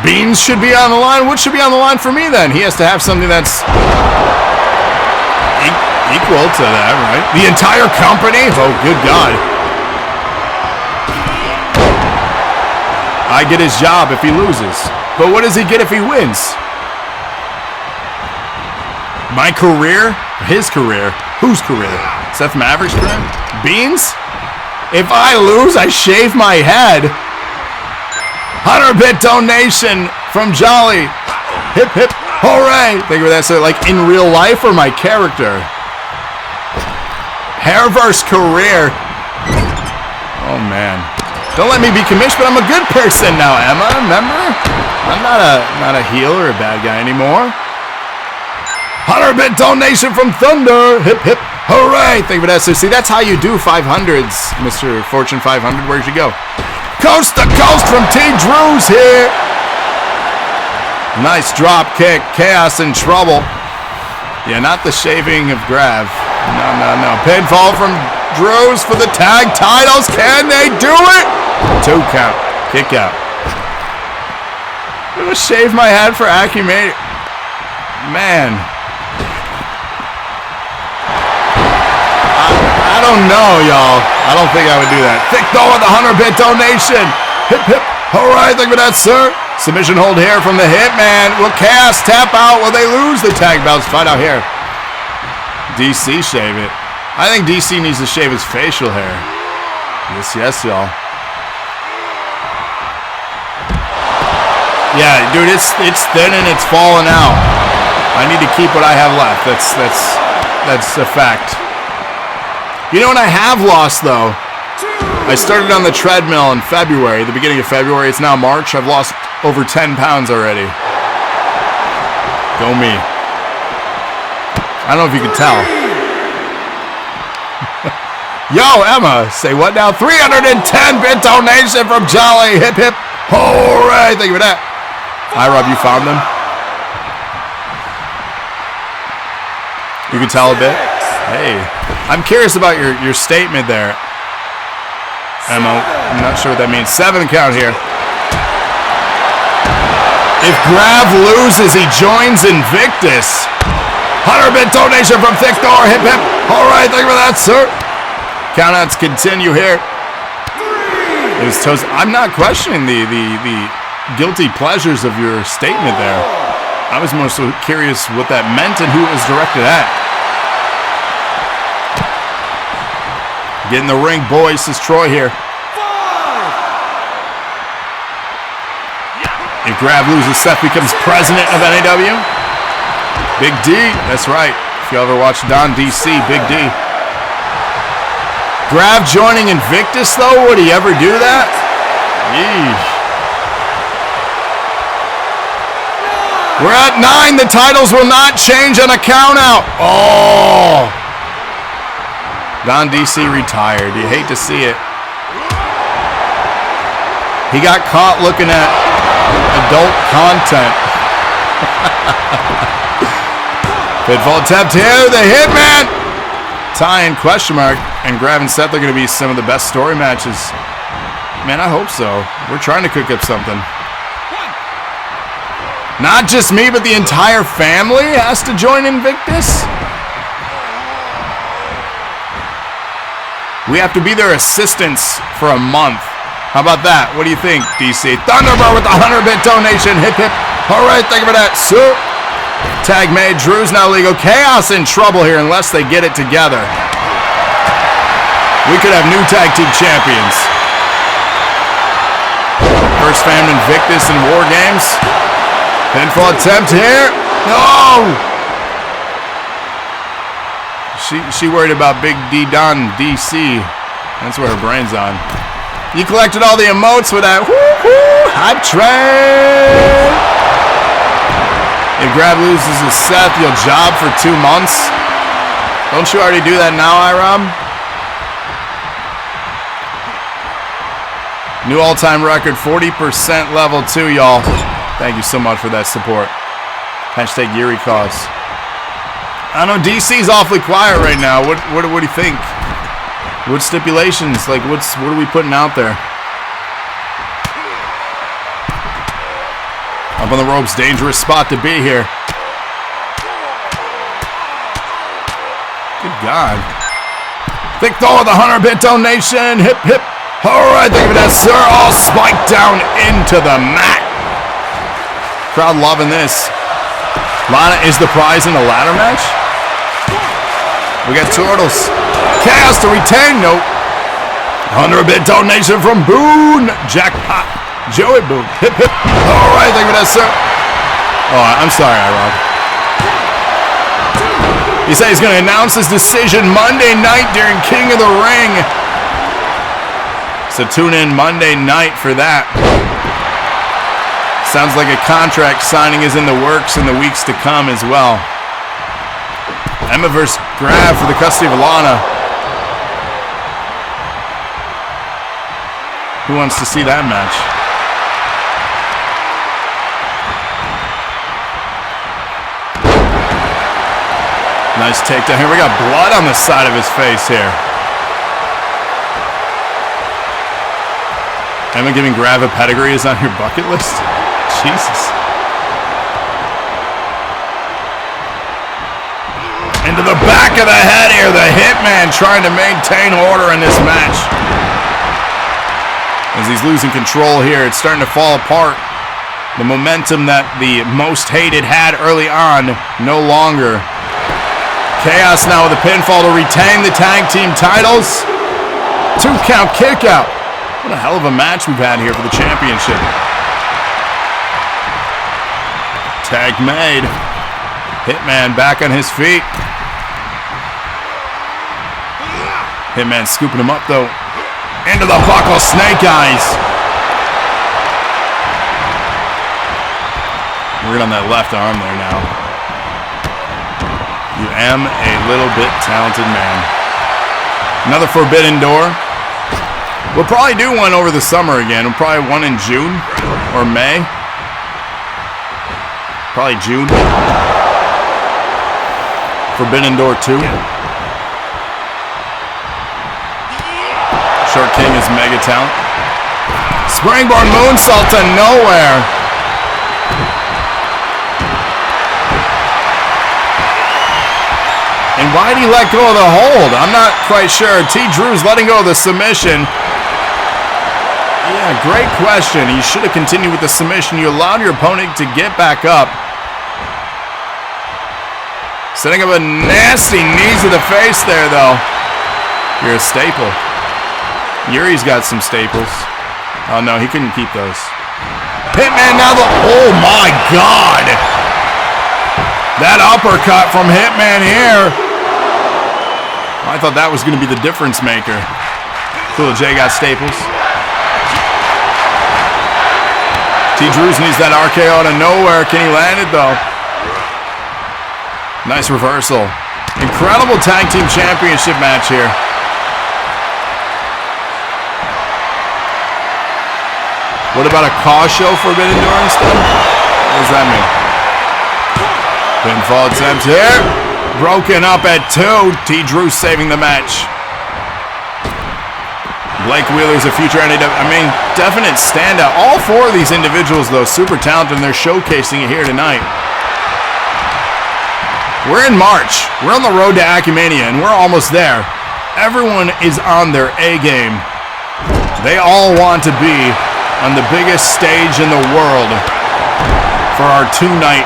Beans should be on the line? What should be on the line for me then? He has to have something that's equal to that, right? The entire company? Oh, good God. I get his job if he loses. But what does he get if he wins? My career? His career? Whose career? Seth Maverick's career? Beans? If I lose, I shave my head. 100-bit donation from Jolly. Hip, hip, hooray. Think of that, so like in real life or my character? Hair versus career. Oh, man. Don't let me be commissioned, but I'm a good person now, Emma. Remember? I'm not a heel or a bad guy anymore. 100-bit donation from Thunder. Hip, hip, hooray. Think of that. So see, that's how you do 500s, Mr. Fortune 500. Where'd you go? Coast to coast from TDrewz here. Nice drop kick. Chaos in trouble. Yeah, not the shaving of Grav. No. Pinfall from Drewz for the tag titles. Can they do it? 2 count. Kick out. I'm gonna shave my head for Accumate. Man. I don't know, y'all. I don't think I would do that. Thick though with the 100-bit donation. Hip, hip, hooray. Think of that, sir. Submission hold here from the Hitman. Will Chaos tap out? Will they lose the tag belts? Find out here. DC shave it. I think DC needs to shave his facial hair. Yes, y'all. Yeah, dude, it's thin and it's falling out. I need to keep what I have left. That's a fact. You know what I have lost though? I started on the treadmill in February, the beginning of February. It's now March. I've lost over 10 pounds already. Go me. I don't know if you can tell. Yo, Emma, say what now? 310-bit donation from Jolly. Hip, hip, hooray. Thank you for that. Hi, Rob, you found them? You can tell a bit? Hey, I'm curious about your statement there, Emma. I'm not sure what that means. 7 count here. If Grav loses, he joins Invictus. 100-bit donation from Thick Thor. Hip, hip. All right, thank you for that, sir. Countouts continue here. It was toast. I'm not questioning the guilty pleasures of your statement there. I was more so curious what that meant and who it was directed at. Get in the ring, boys, says Troy here. If Grav loses, Seth becomes president of NAW. Big D, that's right. If you ever watch Don DC, Big D. Grav joining Invictus, though? Would he ever do that? Yeesh. We're at 9. The titles will not change on a count out. Oh. Don DC retired. You hate to see it. He got caught looking at adult content. Pitfall attempt here. The Hitman. Tie-in question mark. And Grav and Seth are going to be some of the best story matches. Man, I hope so. We're trying to cook up something. Not just me, but the entire family has to join Invictus? We have to be their assistants for a month. How about that? What do you think, DC? Thunderbird with the 100-bit donation. Hip, hip. All right, thank you for that, sir. Tag made. Drewz now legal. Chaos in trouble here unless they get it together. We could have new tag team champions. First found Invictus in War Games. Pinfall attempt here. No! She worried about Big D Don DC. That's where her brain's on. You collected all the emotes with that hype train. If Grav loses to Seth, you'll job for 2 months. Don't you already do that now, Irob? New all-time record, 40% level 2, y'all. Thank you so much for that support. Hashtag Yuri cause. I know DC's awfully quiet right now. What do you think? What stipulations? Like, what are we putting out there? Up on the ropes, dangerous spot to be here. God. Thick though with a 100-bit donation. Hip, hip. All right, think of that, sir. All spiked down into the mat. Crowd loving this. Lana is the prize in a ladder match. We got Turtles. Chaos to retain. Nope. 100-bit donation from Boone. Jackpot. Joey Boone. Hip, hip. All right, think of that, sir. Oh, I'm sorry, Rob. He said he's going to announce his decision Monday night during King of the Ring. So tune in Monday night for that. Sounds like a contract signing is in the works in the weeks to come as well. Emma versus Grav for the custody of Lana. Who wants to see that match? Nice takedown here. We got blood on the side of his face here. Emma giving Grav a pedigree is on your bucket list? Jesus. Into the back of the head here. The Hitman trying to maintain order in this match. As he's losing control here, it's starting to fall apart. The momentum that the most hated had early on, no longer. Chaos now with a pinfall to retain the tag team titles. 2 count kick out. What a hell of a match we've had here for the championship. Tag made. Hitman back on his feet. Hitman scooping him up though. Into the buckle, snake eyes. We're on that left arm there now. You am a little bit talented man. Another Forbidden Door. We'll probably do one over the summer again. We'll probably one in June or May. Probably June. Forbidden Door 2. Short King is mega talent. Springboard moonsault to nowhere. And why did he let go of the hold? I'm not quite sure. TDrewz letting go of the submission. Yeah, great question. You should have continued with the submission. You allowed your opponent to get back up. Setting up a nasty knee to the face there, though. You're a staple. Yuri's got some staples. Oh, no, he couldn't keep those. Hitman now the... Oh, my God. That uppercut from Hitman here. I thought that was going to be the difference maker. Cool J got staples. TDrewz needs that RKO out of nowhere. Can he land it though? Nice reversal. Incredible tag team championship match here. What about a cause show Forbidden Door instead? What does that mean? Pinfall attempt here. Broken up at 2. TDrewz saving the match. Blake Wheeler's a future NAW. I mean, definite standout. All 4 of these individuals, though, super talented, and they're showcasing it here tonight. We're in March. We're on the road to Acumania, and we're almost there. Everyone is on their A game. They all want to be on the biggest stage in the world for our 2-night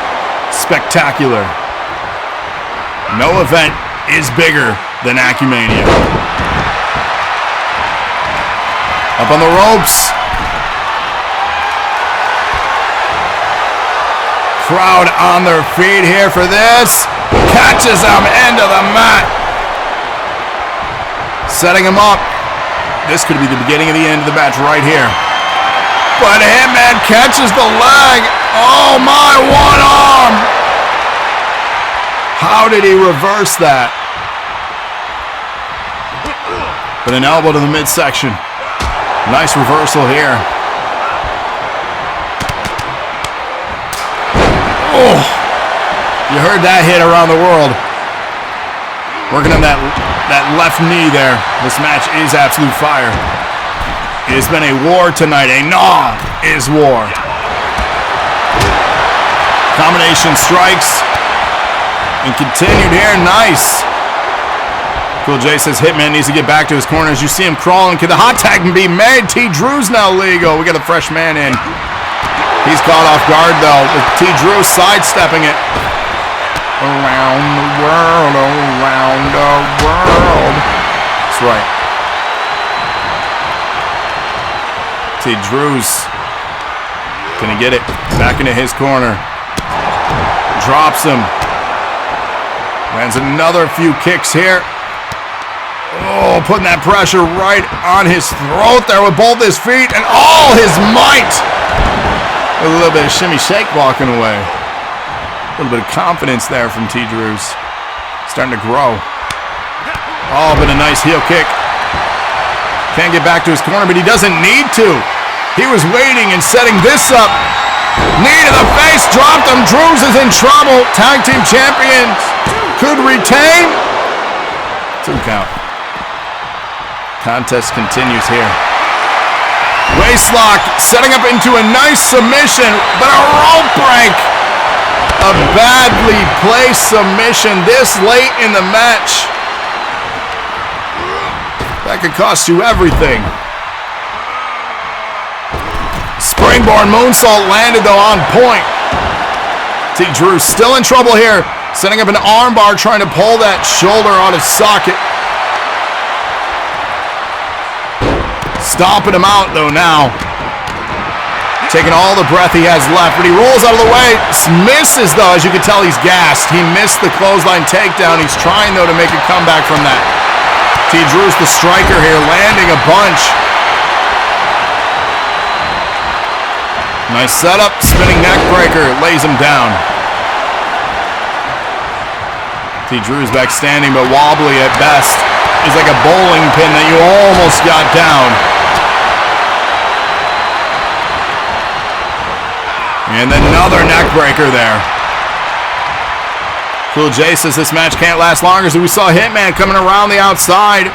spectacular. No event is bigger than Acumania. Up on the ropes. Crowd on their feet here for this. Catches him into the mat. Setting him up. This could be the beginning of the end of the match right here. But Hitman catches the leg. Oh my, one arm. How did he reverse that? With an elbow to the midsection. Nice reversal here. Oh, you heard that hit around the world. Working on that left knee there. This match is absolute fire. It has been a war tonight. A NAW is war. Combination strikes. And continued here. Nice. Cool J says Hitman needs to get back to his corner. As you see him crawling, can the hot tag be made? TDrewz now legal. We got a fresh man in. He's caught off guard though, with TDrewz sidestepping it. Around the world, around the world. That's right. TDrewz. Can he get it? Back into his corner. Drops him. Lands another few kicks here. Oh, putting that pressure right on his throat there with both his feet and all his might. A little bit of shimmy shake walking away. A little bit of confidence there from TDrewz. Starting to grow. Oh, but a nice heel kick. Can't get back to his corner, but he doesn't need to. He was waiting and setting this up. Knee to the face, dropped him. Drewz is in trouble. Tag team champions could retain. 2 count. Contest continues here. Waistlock, setting up into a nice submission, but a rope break. A badly placed submission this late in the match. That could cost you everything. Springboard moonsault landed though on point. TDrewz still in trouble here. Setting up an armbar, trying to pull that shoulder out of socket. Stomping him out though now. Taking all the breath he has left, but he rolls out of the way. Misses though, as you can tell he's gassed. He missed the clothesline takedown. He's trying though to make a comeback from that. TDrewz the striker here, landing a bunch. Nice setup, spinning neck breaker, lays him down. TDrewz back standing, but wobbly at best. He's like a bowling pin that you almost got down. And another neck breaker there. Cool J says this match can't last longer, so we saw Hitman coming around the outside,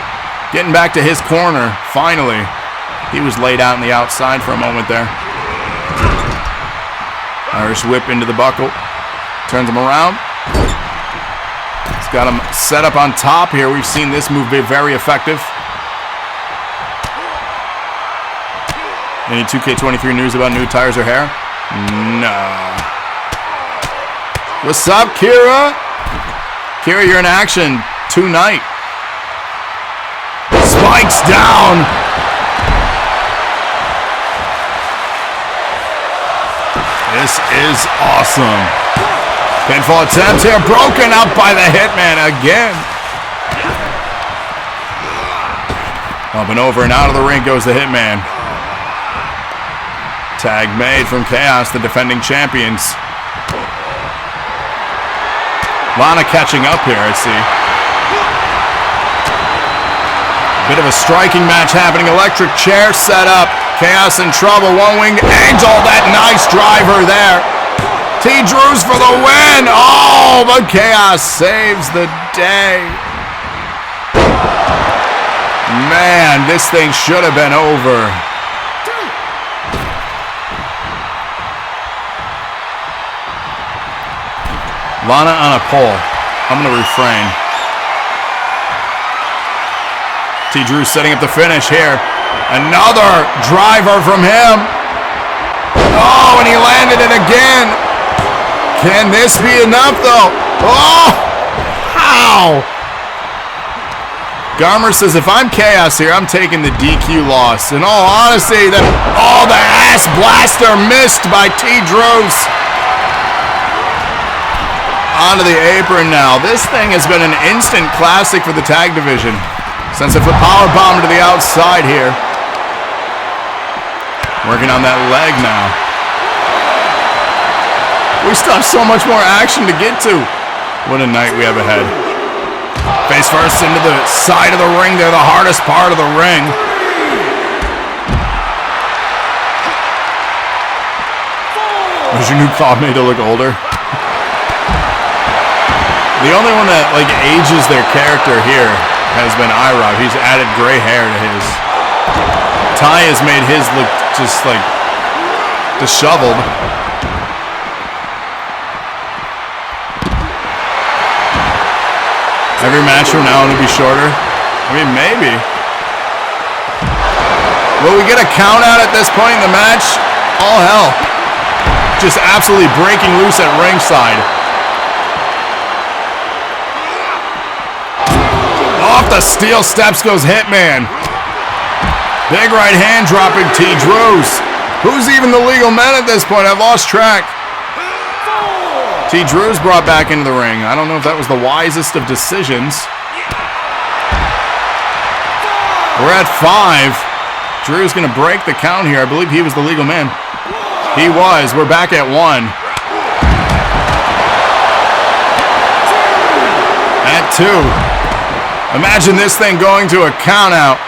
getting back to his corner, finally. He was laid out on the outside for a moment there. Irish whip into the buckle. Turns him around. He's got him set up on top here. We've seen this move be very effective. Any 2K23 news about new tires or hair? No. What's up, Kyra? Kyra, you're in action tonight. Spikes down. This is awesome. Pinfall attempt here, broken up by the Hitman again. Up and over and out of the ring goes the Hitman. Tag made from Chaos, the defending champions. Lana catching up here, I see. Bit of a striking match happening. Electric chair set up. Chaos in trouble. One wing angel. That nice driver there. TDrewz for the win. Oh, but Chaos saves the day. Man, this thing should have been over. Lana on a pole. I'm going to refrain. TDrewz setting up the finish here. Another driver from him. Oh, and he landed it again. Can this be enough, though? Oh, how? Garmer says, if I'm Chaos here, I'm taking the DQ loss. In all honesty, the ass blaster missed by TDrewz. Onto the apron now. This thing has been an instant classic for the tag division. Sends a foot power bomb to the outside here. Working on that leg now. We still have so much more action to get to. What a night we have ahead. Face first into the side of the ring there, the hardest part of the ring. Was your new cloth made to look older? The only one that ages their character here has been Ira. He's added gray hair to his. Ty has made his look just disheveled. Every match from now on will be shorter. I mean, maybe. Will we get a count out at this point in the match? All hell. Just absolutely breaking loose at ringside. Off the steel steps goes Hitman. Big right hand dropping TDrewz. Who's even the legal man at this point? I've lost track. TDrewz brought back into the ring. I don't know if that was the wisest of decisions. We're at 5. Drew's going to break the count here. I believe he was the legal man. He was. We're back at 1. At 2. Imagine this thing going to a count out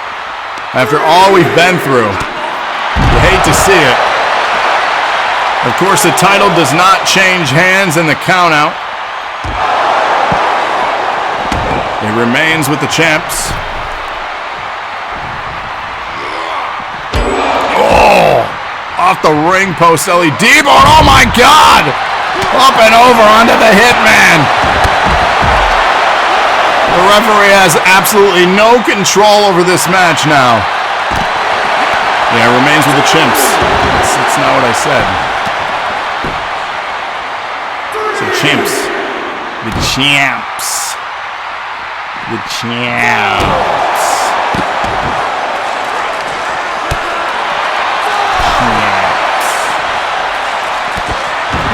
after all we've been through. You hate to see it. Of course, the title does not change hands in the count out. It remains with the champs. Off the ring post, LED board. Oh my God! Up and over onto the Hitman. The referee has absolutely no control over this match now. Yeah, it remains with the chimps. That's not what I said. I said chimps. The champs. The champs.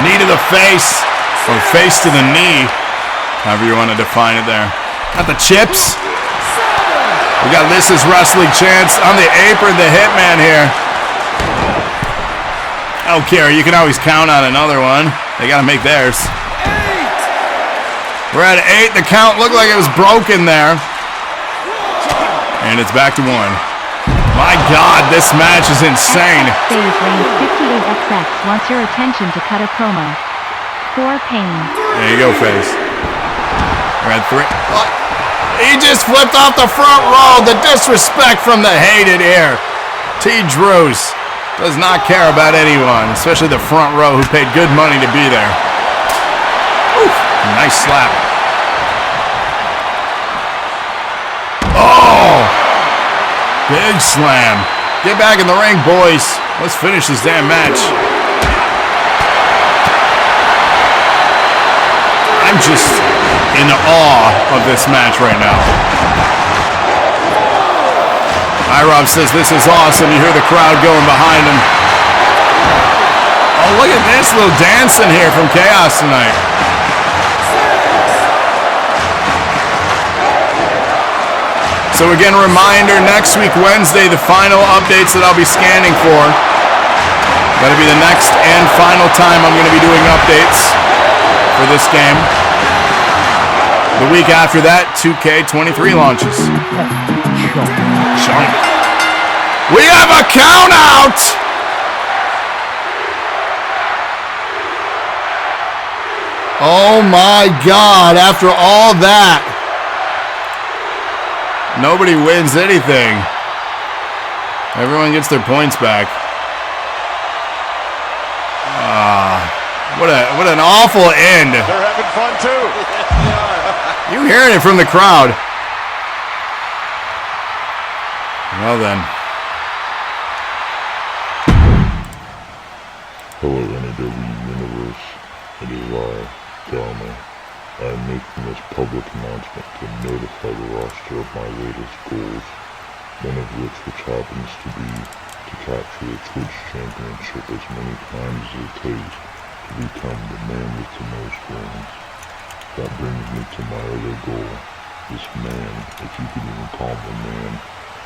Knee to the face, or face to the knee, however you want to define it there. Got the chips. We got Alyssa's wrestling chance on the apron, the Hitman here. Okay, you can always count on another one. They got to make theirs. We're at 8. The count looked like it was broken there. And it's back to 1. My God, this match is insane. Backstage range 58XX wants your attention to cut a promo. For pain. There you go, Face. We're at 3. He just flipped off the front row. The disrespect from the hated ear. TDrewz does not care about anyone, especially the front row who paid good money to be there. Oof, nice slap. Oh! Big slam. Get back in the ring, boys. Let's finish this damn match. I'm just in awe of this match right now. Rob says this is awesome. You hear the crowd going behind him. Oh, look at this little dancing here from Chaos tonight. So again, reminder, next week, Wednesday, the final updates that I'll be scanning for. That'll be the next and final time I'm going to be doing updates for this game. The week after that, 2K23 launches. We have a count out! Oh my God, after all that, nobody wins anything. Everyone gets their points back. What an awful end. They're having fun too. You hearing it from the crowd. Well then. Hello NAW Universe, it is I, Donnie. I am making this public announcement to notify the roster of my latest goals, one of which happens to be to capture the Twitch Championship as many times as it takes to become the man with the most wins. That brings me to my other goal. This man, if you could even call him a man,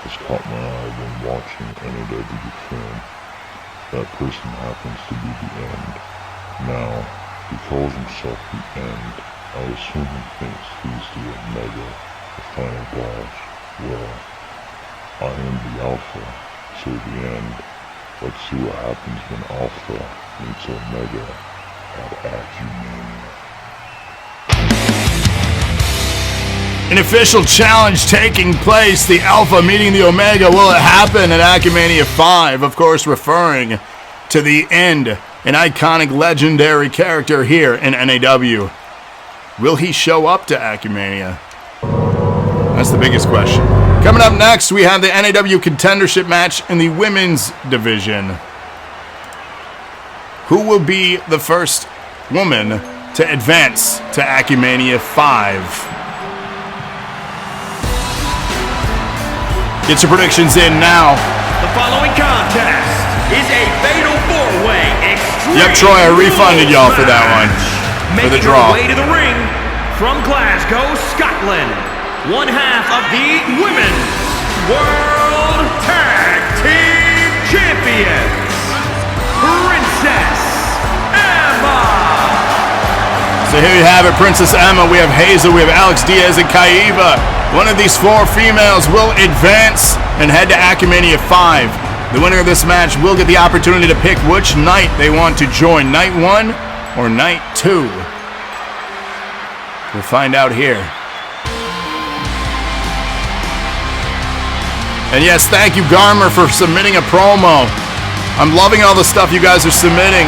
has caught my eye when watching NAW film. That person happens to be the End. Now, he calls himself the End. I assume he thinks he's the Omega, the final boss. Well, I am the Alpha, so the End. Let's see what happens when Alpha meets Omega at Acumania. An official challenge taking place, the Alpha meeting the Omega. Will it happen at Acumania 5? Of course, referring to the End, an iconic, legendary character here in NAW. Will he show up to Acumania? That's the biggest question. Coming up next, we have the NAW contendership match in the women's division. Who will be the first woman to advance to Acumania 5? Get your predictions in now. The following contest is a fatal four-way extreme. Yep, Troy, I refunded y'all for that one. For the draw. Making her way to the ring from Glasgow, Scotland, one half of the Women's World Tag Team Champions, Princess Emma. So here you have it, Princess Emma. We have Hazel, we have Alex, Diaz, and Kaiva. One of these four females will advance and head to Acumania 5. The winner of this match will get the opportunity to pick which night they want to join, night 1 or night 2. We'll find out here. And yes, thank you, Garmer, for submitting a promo. I'm loving all the stuff you guys are submitting.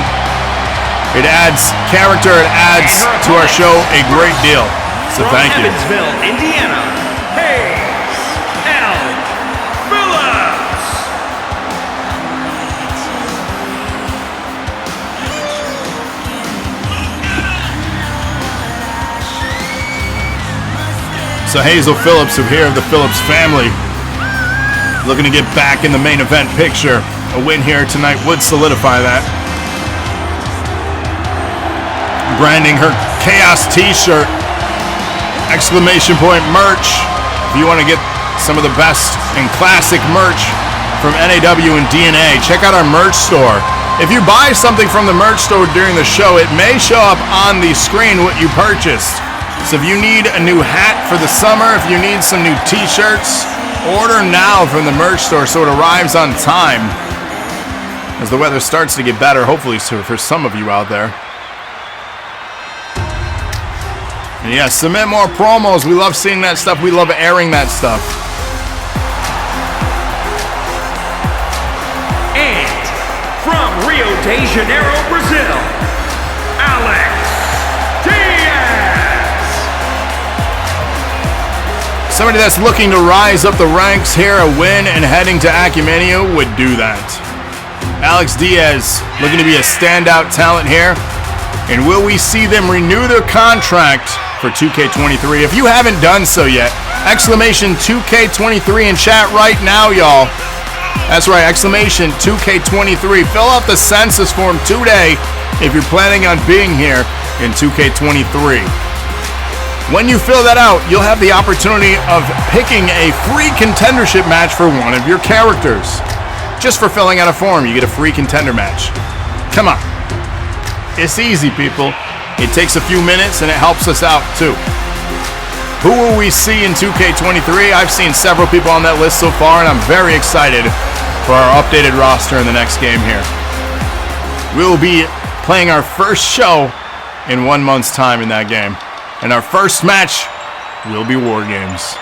It adds character, it adds to our show a great deal. So thank you. Evansville, Indiana, Phillips. So Hazel Phillips, who here of the Phillips family, looking to get back in the main event picture. A win here tonight would solidify that. Branding her Chaos t-shirt, exclamation point merch. If you want to get some of the best and classic merch from NAW and DNA, check out our merch store. If you buy something from the merch store during the show, it may show up on the screen what you purchased. So if you need a new hat for the summer, if you need some new t-shirts, order now from the merch store so it arrives on time as the weather starts to get better, hopefully for some of you out there. And yes, submit more promos. We love seeing that stuff. We love airing that stuff. And from Rio de Janeiro, Brazil, Alex Diaz. Somebody that's looking to rise up the ranks here, a win and heading to Acumania would do that. Alex Diaz looking to be a standout talent here. And will we see them renew their contract for 2K23? If you haven't done so yet, exclamation 2K23 in chat right now, y'all. That's right, exclamation 2K23. Fill out the census form today if you're planning on being here in 2K23. When you fill that out, you'll have the opportunity of picking a free contendership match for one of your characters. Just for filling out a form, you get a free contender match. Come on. It's easy, people. It takes a few minutes and it helps us out too. Who will we see in 2K23? I've seen several people on that list so far, and I'm very excited for our updated roster in the next game here. We'll be playing our first show in 1 month's time in that game. And our first match will be War Games.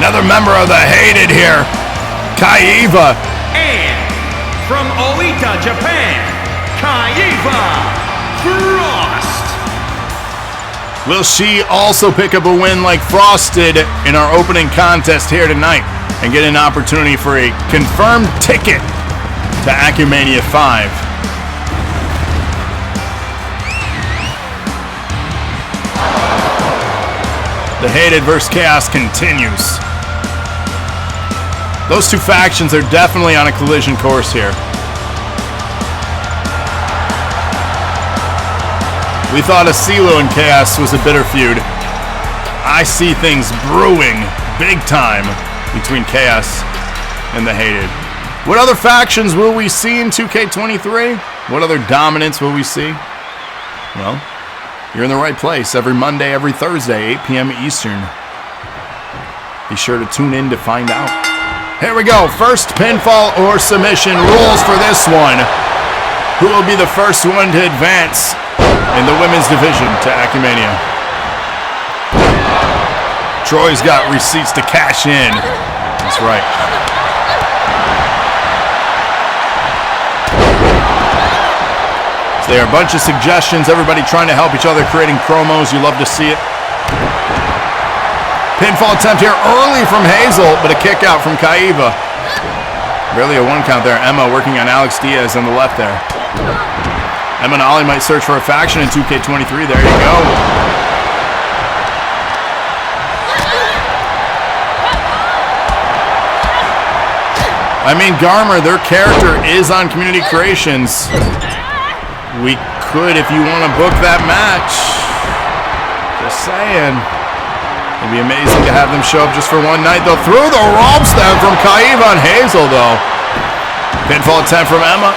Another member of the Hated here, Kaiva. And from Oita, Japan, Kaiva Frost. Will she also pick up a win like Frost did in our opening contest here tonight and get an opportunity for a confirmed ticket to Acumania 5? The Hated versus Chaos continues. Those two factions are definitely on a collision course here. We thought Asilo and Chaos was a bitter feud. I see things brewing big time between Chaos and the Hated. What other factions will we see in 2K23? What other dominance will we see? Well, you're in the right place every Monday, every Thursday, 8 p.m. Eastern. Be sure to tune in to find out. Here we go. First pinfall or submission rules for this one. Who will be the first one to advance in the women's division to Acumania? Troy's got receipts to cash in. That's right. There are a bunch of suggestions, everybody trying to help each other, creating promos. You love to see it. Pinfall attempt here early from Hazel, but a kick out from Kaiva. Barely a 1 count there. Emma working on Alex Diaz on the left there. Emma and Ollie might search for a faction in 2K23. There you go. I mean, Garmer, their character is on Community Creations. We could, if you want to book that match. Just saying. It'd be amazing to have them show up just for one night, though. Through the ropes then from Kaiva and Hazel, though. Pinfall attempt from Emma.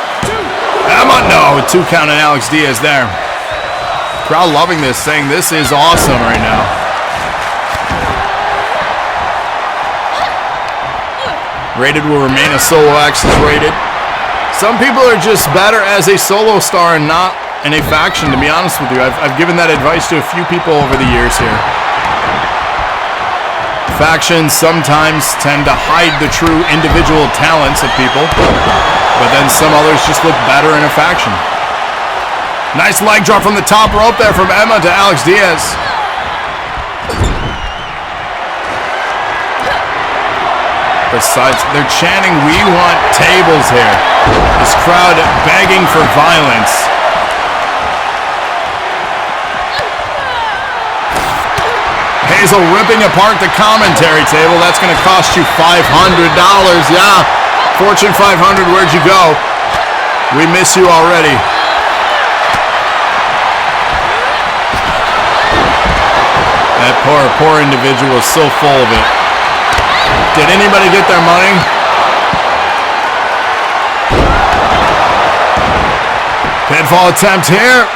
Emma, no. 2 count on Alex Diaz there. Crowd loving this, saying this is awesome right now. Rated will remain a solo X is rated. Some people are just better as a solo star and not in a faction, to be honest with you. I've given that advice to a few people over the years here. Factions sometimes tend to hide the true individual talents of people, but then some others just look better in a faction. Nice leg drop from the top rope there from Emma to Alex Diaz. Besides, they're chanting, "We want tables" here. This crowd begging for violence. Hazel ripping apart the commentary table. That's going to cost you $500. Yeah, Fortune 500, where'd you go? We miss you already. That poor individual is so full of it. Did anybody get their money? Pinfall attempt here.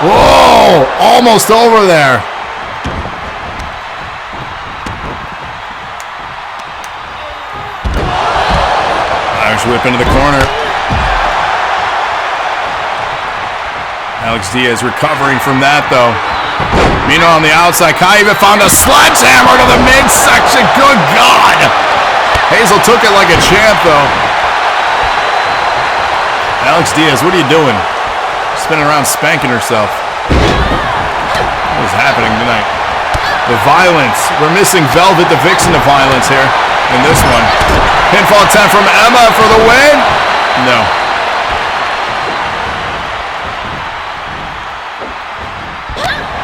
Whoa! Almost over there. Irish whip into the corner. Alex Diaz recovering from that, though. Meanwhile, on the outside, Kaiva found a sledgehammer to the midsection. Good God! Hazel took it like a champ, though. Alex Diaz, what are you doing? Spinning around, spanking herself. What is happening tonight? The violence. We're missing Velvet, the vixen of violence here in this one. Pinfall attempt from Emma for the win. No.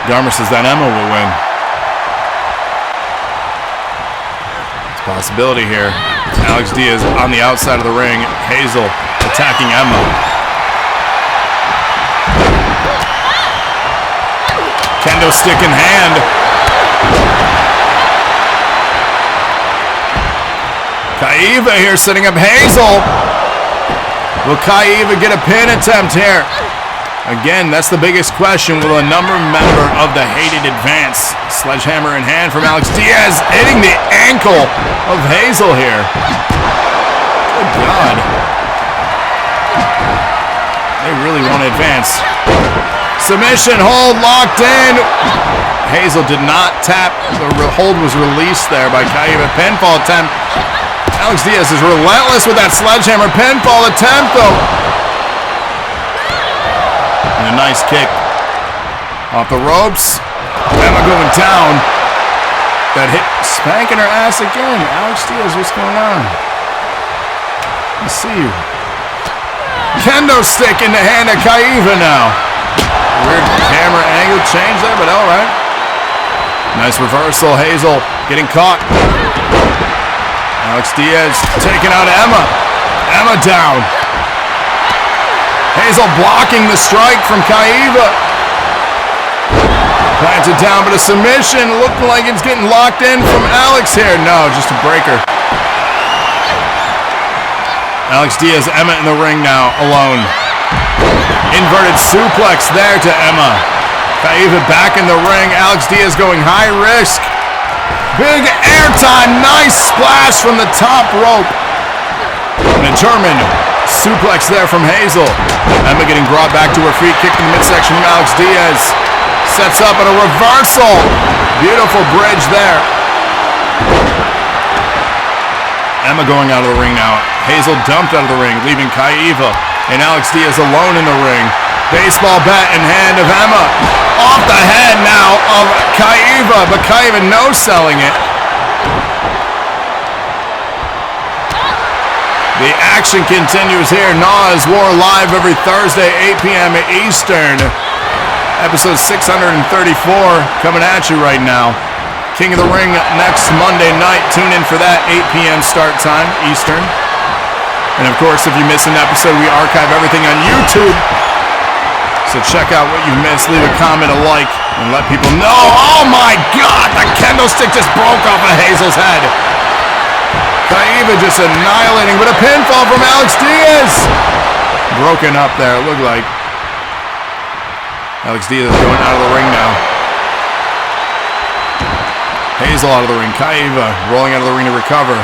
Garmer says that Emma will win. It's a possibility here. Alex Diaz on the outside of the ring. Hazel attacking Emma. Kendo stick in hand. Kaiva here setting up Hazel. Will Kaiva get a pin attempt here? Again, that's the biggest question. Will a member of the hated advance? Sledgehammer in hand from Alex Diaz, hitting the ankle of Hazel here. Good God. They really want to advance. Submission hold locked in. Hazel did not tap. The hold was released there by Kaiva. Pinfall attempt. Alex Diaz is relentless with that sledgehammer pinfall attempt, though. And a nice kick off the ropes. Emma going down. That hit, spanking her ass again. Alex Diaz, what's going on? I see you. Kendo stick in the hand of Kaiva now. Weird camera angle change there, but all right. Nice reversal. Hazel getting caught. Alex Diaz taking out Emma. Emma down. Hazel blocking the strike from Kaiva. Planted down, but a submission. Looking like it's getting locked in from Alex here. No, just a breaker. Alex Diaz, Emma in the ring now, alone. Inverted suplex there to Emma. Kaiva back in the ring. Alex Diaz going high risk. Big airtime. Nice splash from the top rope. And a German suplex there from Hazel. Emma getting brought back to her feet. Kicked in the midsection from Alex Diaz. Sets up at a reversal. Beautiful bridge there. Emma going out of the ring now. Hazel dumped out of the ring, leaving Kaiva And Alex Diaz alone in the ring. Baseball bat in hand of Emma. Off the head now of Kaiva, but Kaiva no-selling it. The action continues here. NAW is War live every Thursday, 8 p.m. Eastern. Episode 634 coming at you right now. King of the Ring next Monday night. Tune in for that, 8 p.m. start time Eastern. And of course, if you miss an episode, we archive everything on YouTube. So check out what you missed. Leave a comment, a like, and let people know. Oh my God! The kendo stick just broke off of Hazel's head. Kaiva just annihilating, but a pinfall from Alex Diaz. Broken up there, it looked like. Alex Diaz going out of the ring now. Hazel out of the ring. Kaiva rolling out of the ring to recover.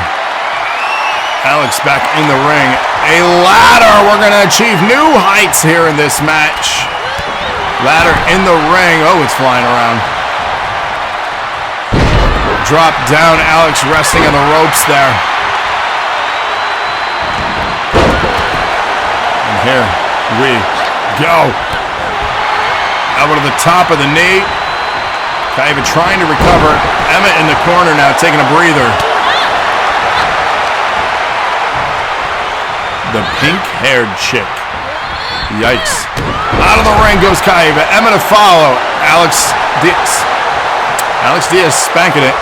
Alex back in the ring. A ladder. We're going to achieve new heights here in this match. Ladder in the ring. Oh, it's flying around. Drop down. Alex resting on the ropes there. And here we go. Elbow to the top of the knee. Kaiva trying to recover. Emma in the corner now, taking a breather. The pink-haired chick. Yikes. Out of the ring goes Kaiva. Emma to follow. Alex Diaz spanking it.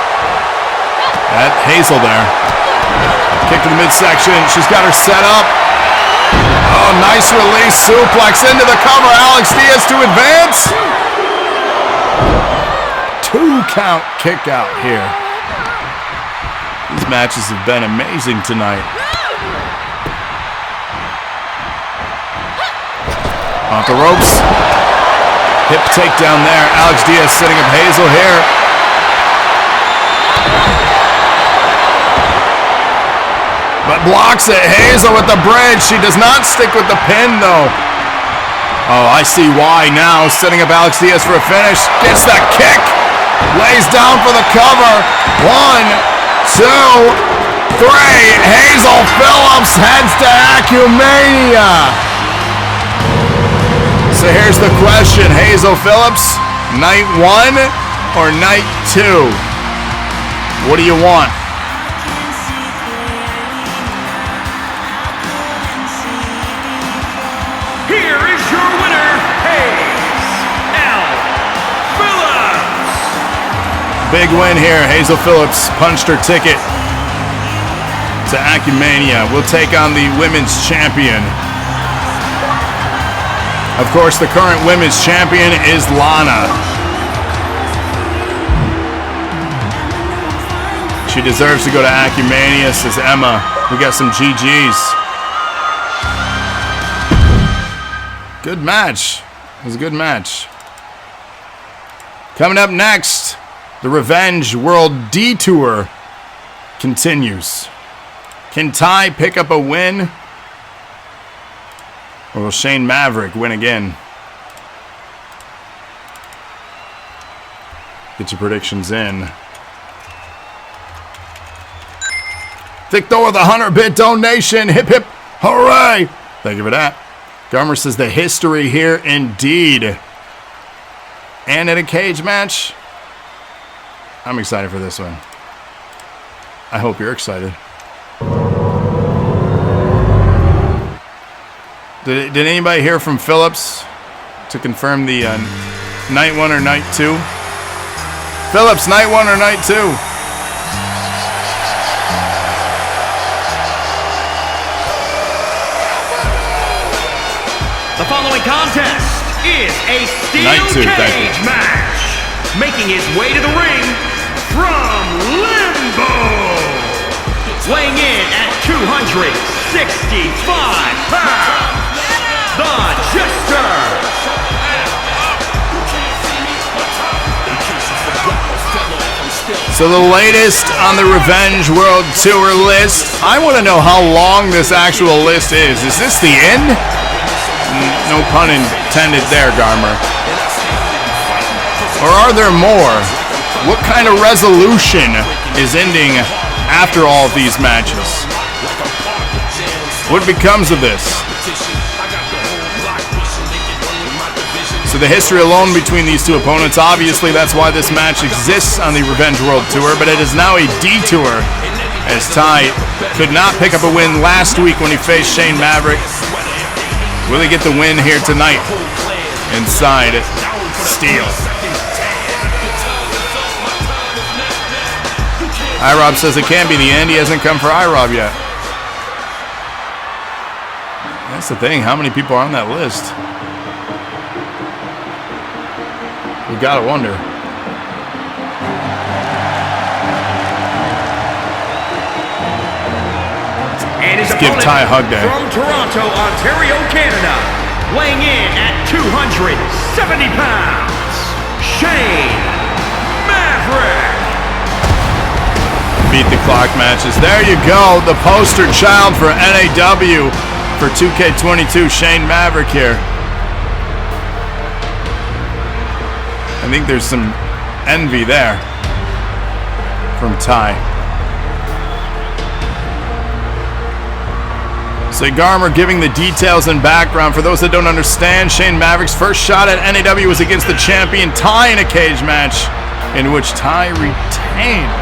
At Hazel there. Kick to the midsection. She's got her set up. Oh, nice release. Suplex into the cover. Alex Diaz to advance. 2-count kick out here. These matches have been amazing tonight. Off the ropes. Hip takedown there. Alex Diaz setting up Hazel here. But blocks it. Hazel with the bridge. She does not stick with the pin though. Oh, I see why now. Setting up Alex Diaz for a finish. Gets that kick. Lays down for the cover. 1, 2, 3. Hazel Phillips heads to Acumania. So here's the question. Hazel Phillips, night 1 or night 2? What do you want? Here is your winner, Hazel Phillips. Big win here. Hazel Phillips punched her ticket to Acumania. We'll take on the women's champion. Of course, the current women's champion is Lana. She deserves to go to Acumania, says Emma. We got some GGs. Good match. It was a good match. Coming up next, the Revenge World Detour continues. Can Ty pick up a win? Or will Shane Maverick win again? Get your predictions in. Victor with a 100-bit donation. Hip hip hooray! Thank you for that. Garmer says the history here indeed. And in a cage match. I'm excited for this one. I hope you're excited. Did anybody hear from Phillips to confirm the night 1 or night 2? Phillips, night 1 or night 2? The following contest is a steel cage match. Making his way to the ring from Limbo. Weighing in at 265 pounds. The Jester. So the latest on the Revenge World Tour list. I want to know how long this actual list is. Is this the end? No pun intended there, Garmer. Or are there more? What kind of resolution is ending after all of these matches? What becomes of this? So the history alone between these two opponents, obviously that's why this match exists on the Revenge World Tour, but it is now a detour as Ty could not pick up a win last week when he faced Shane Maverick. Will he get the win here tonight inside Steel? iRob says it can't be the end. He hasn't come for iRob yet. That's the thing. How many people are on that list? We gotta wonder. And his Let's give Ty a hug there. From Toronto, Ontario, Canada, weighing in at 270 pounds, Shane Maverick. Beat the clock matches. There you go. The poster child for NAW for 2K22, Shane Maverick here. I think there's some envy there from Ty. So Garmer giving the details and background. For those that don't understand, Shane Maverick's first shot at NAW was against the champion Ty in a cage match in which Ty retained.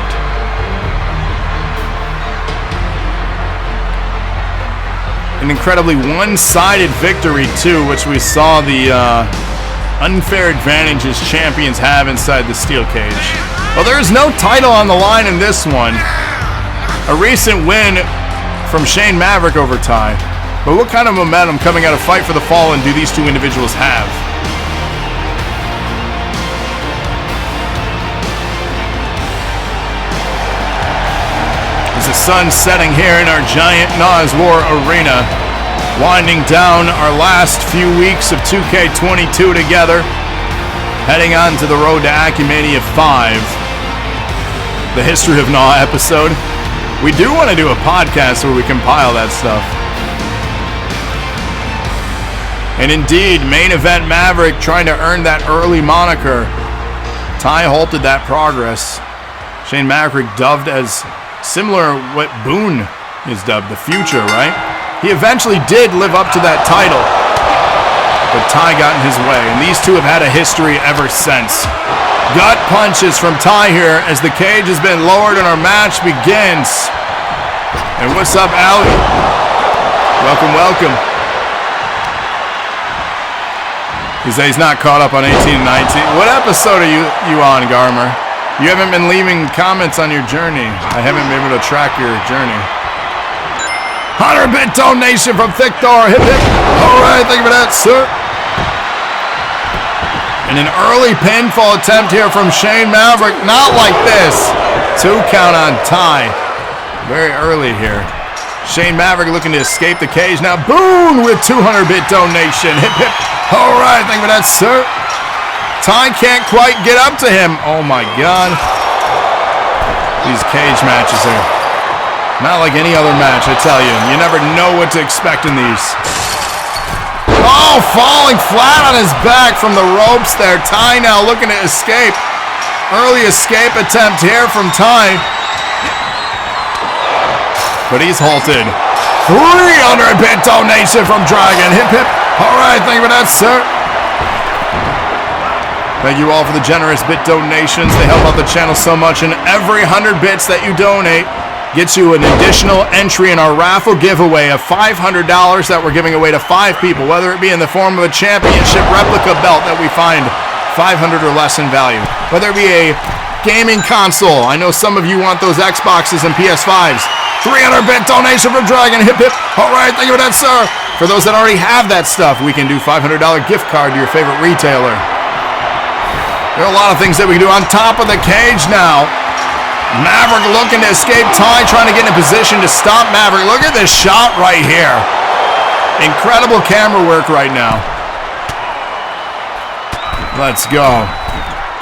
An incredibly one-sided victory too, which we saw the unfair advantages champions have inside the steel cage. Well, there is no title on the line in this one. A recent win from Shane Maverick over Ty. But what kind of momentum coming out of Fight for the Fallen do these two individuals have? As the sun setting here in our giant Nas War arena, winding down our last few weeks of 2K22 together, heading on to the road to Acumania 5, the History of NAW episode. We do want to do a podcast where we compile that stuff. And indeed, main event Maverick trying to earn that early moniker. Ty halted that progress. Shane Maverick dubbed as similar what Boone is dubbed, the future, right? He eventually did live up to that title, but Ty got in his way, and these two have had a history ever since. Gut punches from Ty here as the cage has been lowered and our match begins. And what's up, Allie? Welcome, welcome. He says he's not caught up on 18 and 19. What episode are you on, Garmer? You haven't been leaving comments on your journey. I haven't been able to track your journey. 100-bit donation from Thick Thor. Hip hip. All right, thank you for that, sir. And an early pinfall attempt here from Shane Maverick. Not like this. 2 count on Ty. Very early here. Shane Maverick looking to escape the cage. Now Boone with 200-bit donation. Hip hip. All right, thank you for that, sir. Ty can't quite get up to him. Oh my God. These cage matches are not like any other match, I tell you. You never know what to expect in these. Oh, falling flat on his back from the ropes there. Ty now looking to escape. Early escape attempt here from Ty. But he's halted. 300-bit donation from Dragon. Hip hip. All right, thank you for that, sir. Thank you all for the generous bit donations. They help out the channel so much, and every 100 bits that you donate gets you an additional entry in our raffle giveaway of $500 that we're giving away to 5 people, whether it be in the form of a championship replica belt that we find 500 or less in value, whether it be a gaming console. I know some of you want those Xboxes and PS5s. 300-bit donation from Dragon. Hip hip. All right, thank you for that, sir. For those that already have that stuff, we can do $500 gift card to your favorite retailer. There are a lot of things that we can do on top of the cage now. Maverick looking to escape Ty, trying to get in a position to stop Maverick. Look at this shot right here. Incredible camera work right now. Let's go.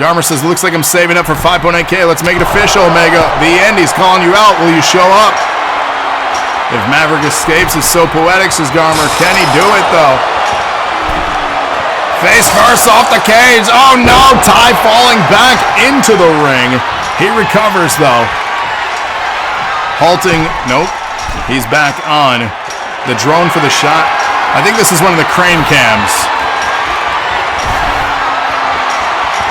Garmer says, looks like I'm saving up for 5.8K. Let's make it official, Omega. The end, he's calling you out. Will you show up? If Maverick escapes, it's so poetic, says Garmer. Can he do it, though? Face first off the cage. Oh, no. Ty falling back into the ring. He recovers, though. Halting. Nope. He's back on. The drone for the shot. I think this is one of the crane cams.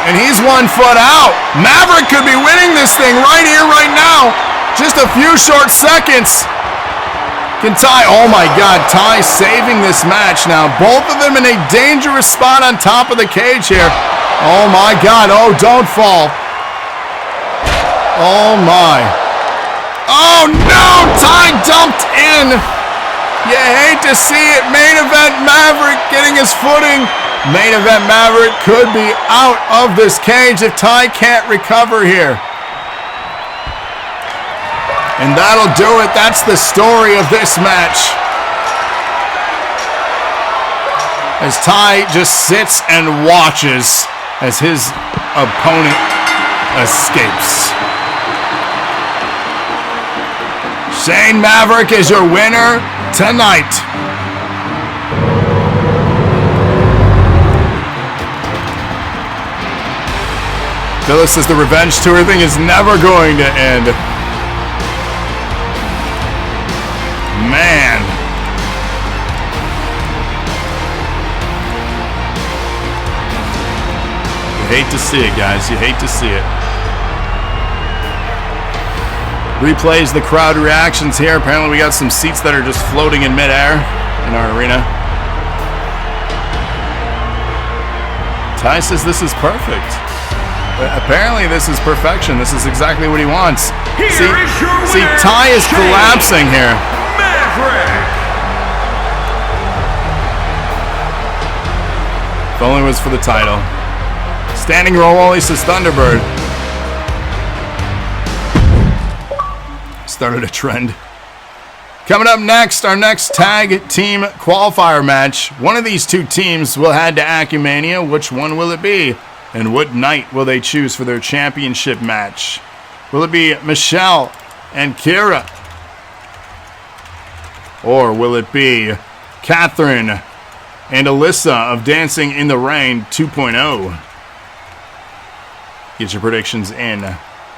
And he's 1 foot out. Maverick could be winning this thing right here, right now. Just a few short seconds. Can Ty, oh my God, Ty saving this match now. Both of them in a dangerous spot on top of the cage here. Oh my God, oh, don't fall. Oh my. Oh no, Ty dumped in. You hate to see it. Main event Maverick getting his footing. Main event Maverick could be out of this cage if Ty can't recover here. And that'll do it. That's the story of this match. As Ty just sits and watches as his opponent escapes. Shane Maverick is your winner tonight. Phillips says the revenge tour thing is never going to end. Man. You hate to see it, guys. You hate to see it. Replays the crowd reactions here. Apparently we got some seats that are just floating in midair in our arena. Ty says this is perfect. Apparently this is perfection. This is exactly what he wants. See, Ty is collapsing here. Maverick. If only it was for the title. Standing roll only says Thunderbird. Started a trend. Coming up next, our next tag team qualifier match. One of these two teams will head to Acumania. Which one will it be? And what night will they choose for their championship match? Will it be Michelle and Kyra? Or will it be Catherine and Alyssa of Dancing in the Rain 2.0? Get your predictions in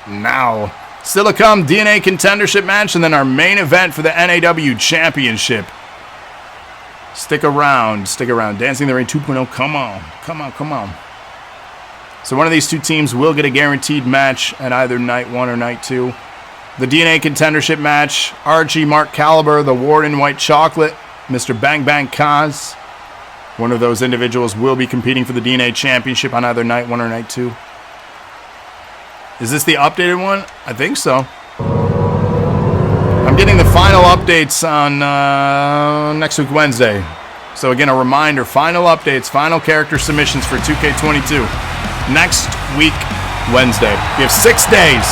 now. Still to come, DNA contendership match, and then our main event for the NAW championship. Stick around, stick around. Dancing in the Rain 2.0, come on, come on, come on. So one of these two teams will get a guaranteed match at either night 1 or night 2. The DNA contendership match, Archie, Marc Caliber, the Warden, White Chocolate, Mr. Bang Bang Kaz. One of those individuals will be competing for the DNA championship on either night 1 or night 2. Is this the updated one? I think so. I'm getting the final updates on next week, Wednesday. So again, a reminder, final updates, final character submissions for 2K22. Next week, Wednesday. We have 6 days.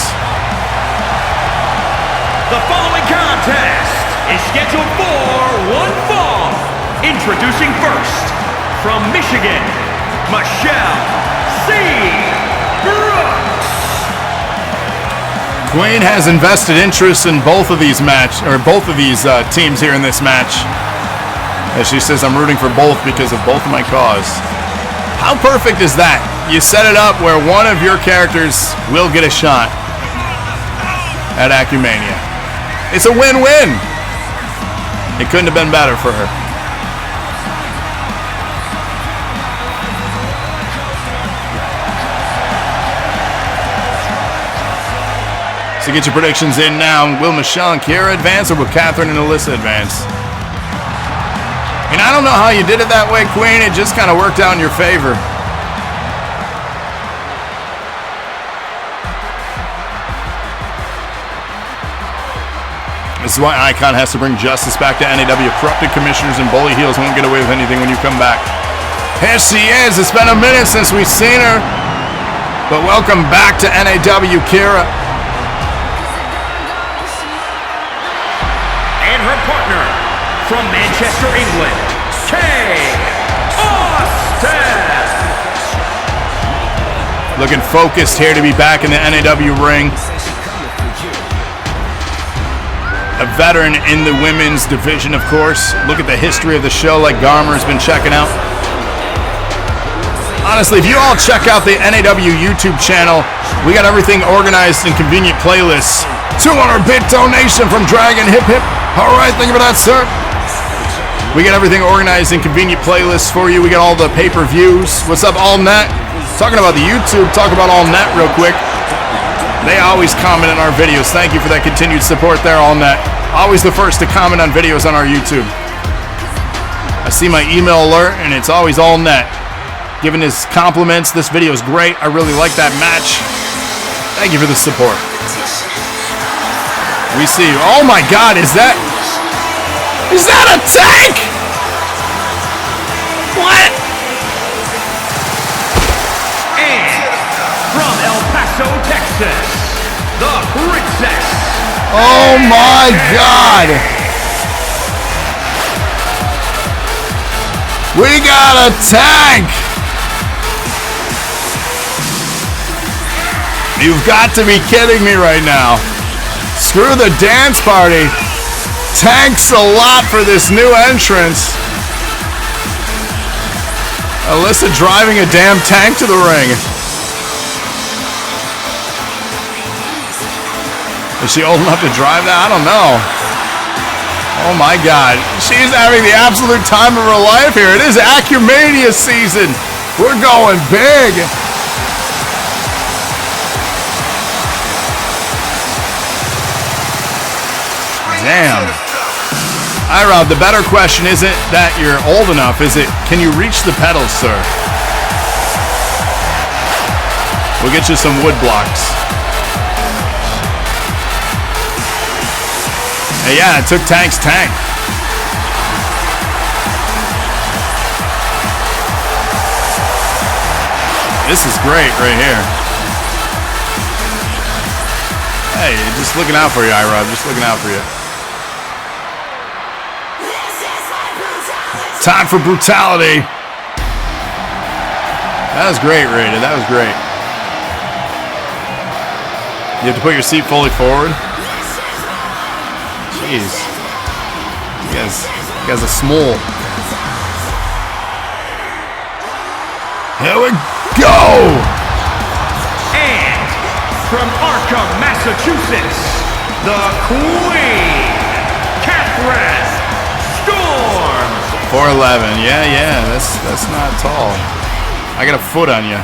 The following contest is scheduled for one fall. Introducing first, from Michigan, Michelle C. Brooks. Queen has invested interest in both of these teams here in this match. As she says, I'm rooting for both because of both of my cause. How perfect is that? You set it up where one of your characters will get a shot at Acumania. It's a win-win. It couldn't have been better for her. So get your predictions in now. Will Michelle and Kyra advance, or will Catherine and Alyssa advance? And I don't know how you did it that way, Queen. It just kind of worked out in your favor. This is why Icon has to bring justice back to NAW. Corrupted commissioners and bully heels won't get away with anything when you come back. Here she is. It's been a minute since we've seen her. But welcome back to NAW, Kyra. And her partner, from Manchester, England, Kay Austin. Looking focused here to be back in the NAW ring. A veteran in the women's division, of course. Look at the history of the show like Garmer's been checking out. Honestly, if you all check out the NAW YouTube channel, we got everything organized in convenient playlists. 200-bit donation from Dragon Hip Hip. All right, thank you for that, sir. We got everything organized in convenient playlists for you. We got all the pay-per-views. What's up, AllNet? Talking about the YouTube, talk about AllNet real quick. They always comment on our videos. Thank you for that continued support there, AllNet. Always the first to comment on videos on our YouTube. I see my email alert, and it's always AllNet. Giving his compliments. This video is great. I really like that match. Thank you for the support. We see you. Oh my God, is that a tank? What? And from El Paso, Texas, the Princess. Oh my God. We got a tank. You've got to be kidding me right now. Screw the dance party. Tanks a lot for this new entrance. Alyssa driving a damn tank to the ring. Is she old enough to drive that? I don't know. Oh my God. She's having the absolute time of her life here. It is Acumania season. We're going big. Damn. Ira, the better question isn't that you're old enough, is it, can you reach the pedals, sir? We'll get you some wood blocks. Hey, yeah, it took Tank's tank. This is great right here. Hey, just looking out for you, Ira. Just looking out for you. Time for brutality. That was great, Rated. That was great. You have to put your seat fully forward. Jeez. You guys are small. Here we go. And from Arkham, Massachusetts, the Queen, Catherine Storm. 4'11", yeah, that's not tall. I got a foot on you.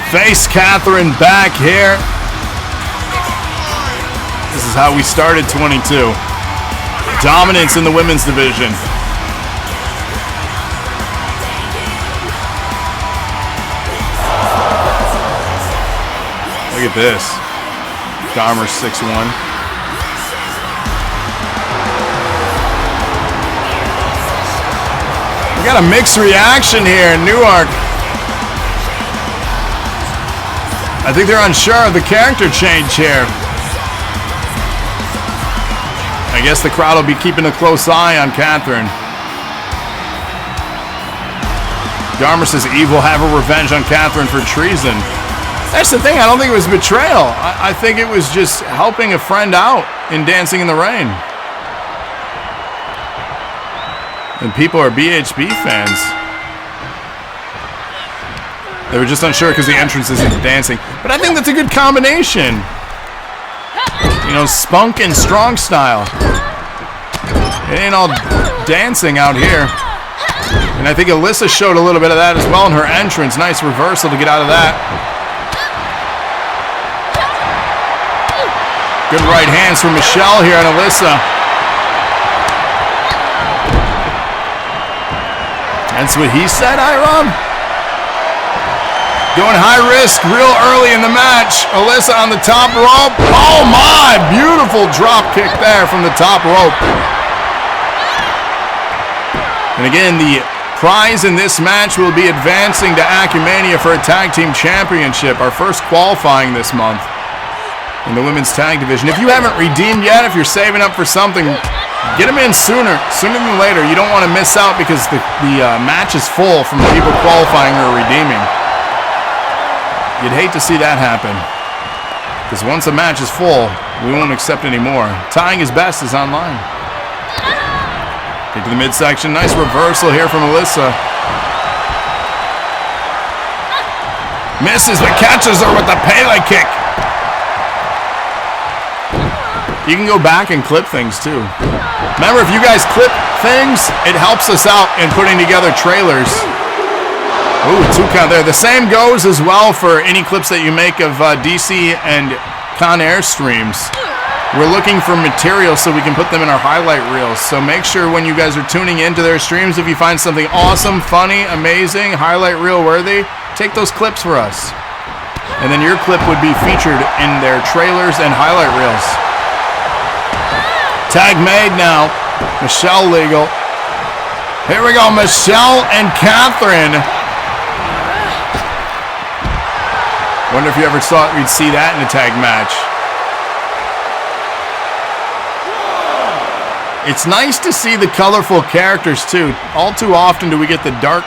Face Catherine back here. This is how we started 22. Dominance in the women's division. Look at this. Dahmer's 6'1". We got a mixed reaction here in Newark. I think they're unsure of the character change here. I guess the crowd will be keeping a close eye on Catherine. Dahmer says Eve will have her revenge on Catherine for treason. That's the thing, I don't think it was betrayal. I think it was just helping a friend out in Dancing in the Rain. And people are BHB fans. They were just unsure because the entrance isn't dancing. But I think that's a good combination. You know, spunk and strong style. It ain't all dancing out here. And I think Alyssa showed a little bit of that as well in her entrance. Nice reversal to get out of that. Good right hands from Michelle here on Alyssa. That's what he said, Iram? Going high risk real early in the match. Alyssa on the top rope. Oh my! Beautiful drop kick there from the top rope. And again, the prize in this match will be advancing to Acumania for a tag team championship. Our first qualifying this month in the women's tag division. If you haven't redeemed yet, if you're saving up for something, get them in sooner than later. You don't want to miss out because the match is full from the people qualifying or redeeming. You'd hate to see that happen. Because once a match is full, we won't accept any more. Tying his best is online. Kick to the midsection. Nice reversal here from Alyssa. Misses, but catches her with the Pele kick. You can go back and clip things too. Remember, if you guys clip things, it helps us out in putting together trailers Ooh, 2 count there. The same goes as well for any clips that you make of DC and Conair streams. We're looking for material so we can put them in our highlight reels. So make sure when you guys are tuning into their streams, if you find something awesome, funny, amazing, highlight reel worthy, take those clips for us. And then your clip would be featured in their trailers and highlight reels. Tag made now. Michelle legal. Here we go, Michelle and Catherine. Wonder if you ever thought we'd see that in a tag match. It's nice to see the colorful characters too. All too often do we get the dark,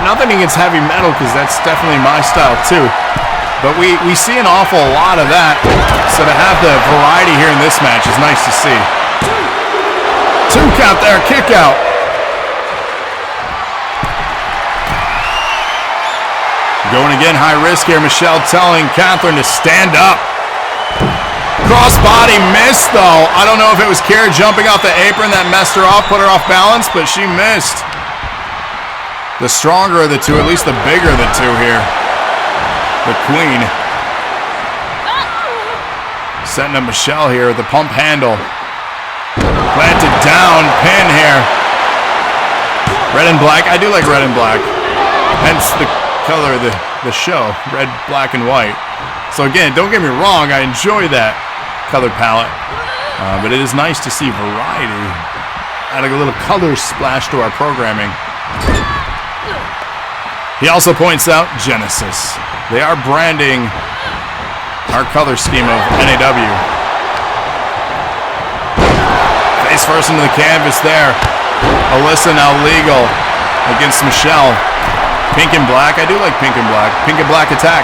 nothing against heavy metal, because that's definitely my style too. But we see an awful lot of that. So to have the variety here in this match is nice to see. 2 count there, kick out. Going again, high risk here. Michelle telling Catherine to stand up. Crossbody missed though. I don't know if it was Kyra jumping off the apron that messed her off, put her off balance, but she missed. The stronger of the two, at least the bigger of the two here. The queen. Setting up Michelle here with the pump handle. Planted down, pin here. Red and black. I do like red and black. Hence the color of the show. Red, black, and white. So again, don't get me wrong, I enjoy that color palette. But it is nice to see variety. Adding a little color splash to our programming. He also points out Genesis. They are branding our color scheme of NAW. Face first into the canvas there. Alyssa now legal against Michelle. Pink and black. I do like pink and black. Pink and black attack.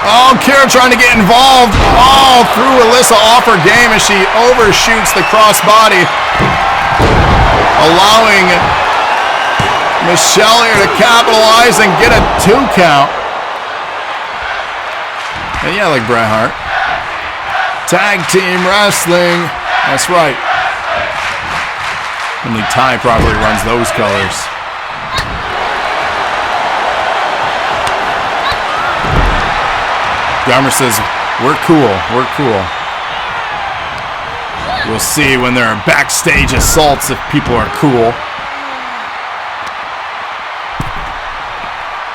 Oh, Kyra trying to get involved. Oh, threw Alyssa off her game as she overshoots the crossbody. Allowing Michelle here to capitalize and get a 2 count. And yeah, like Bret Hart. Tag team wrestling. That's right. Only Ty probably runs those colors. Garmer says, we're cool, we're cool. We'll see when there are backstage assaults if people are cool.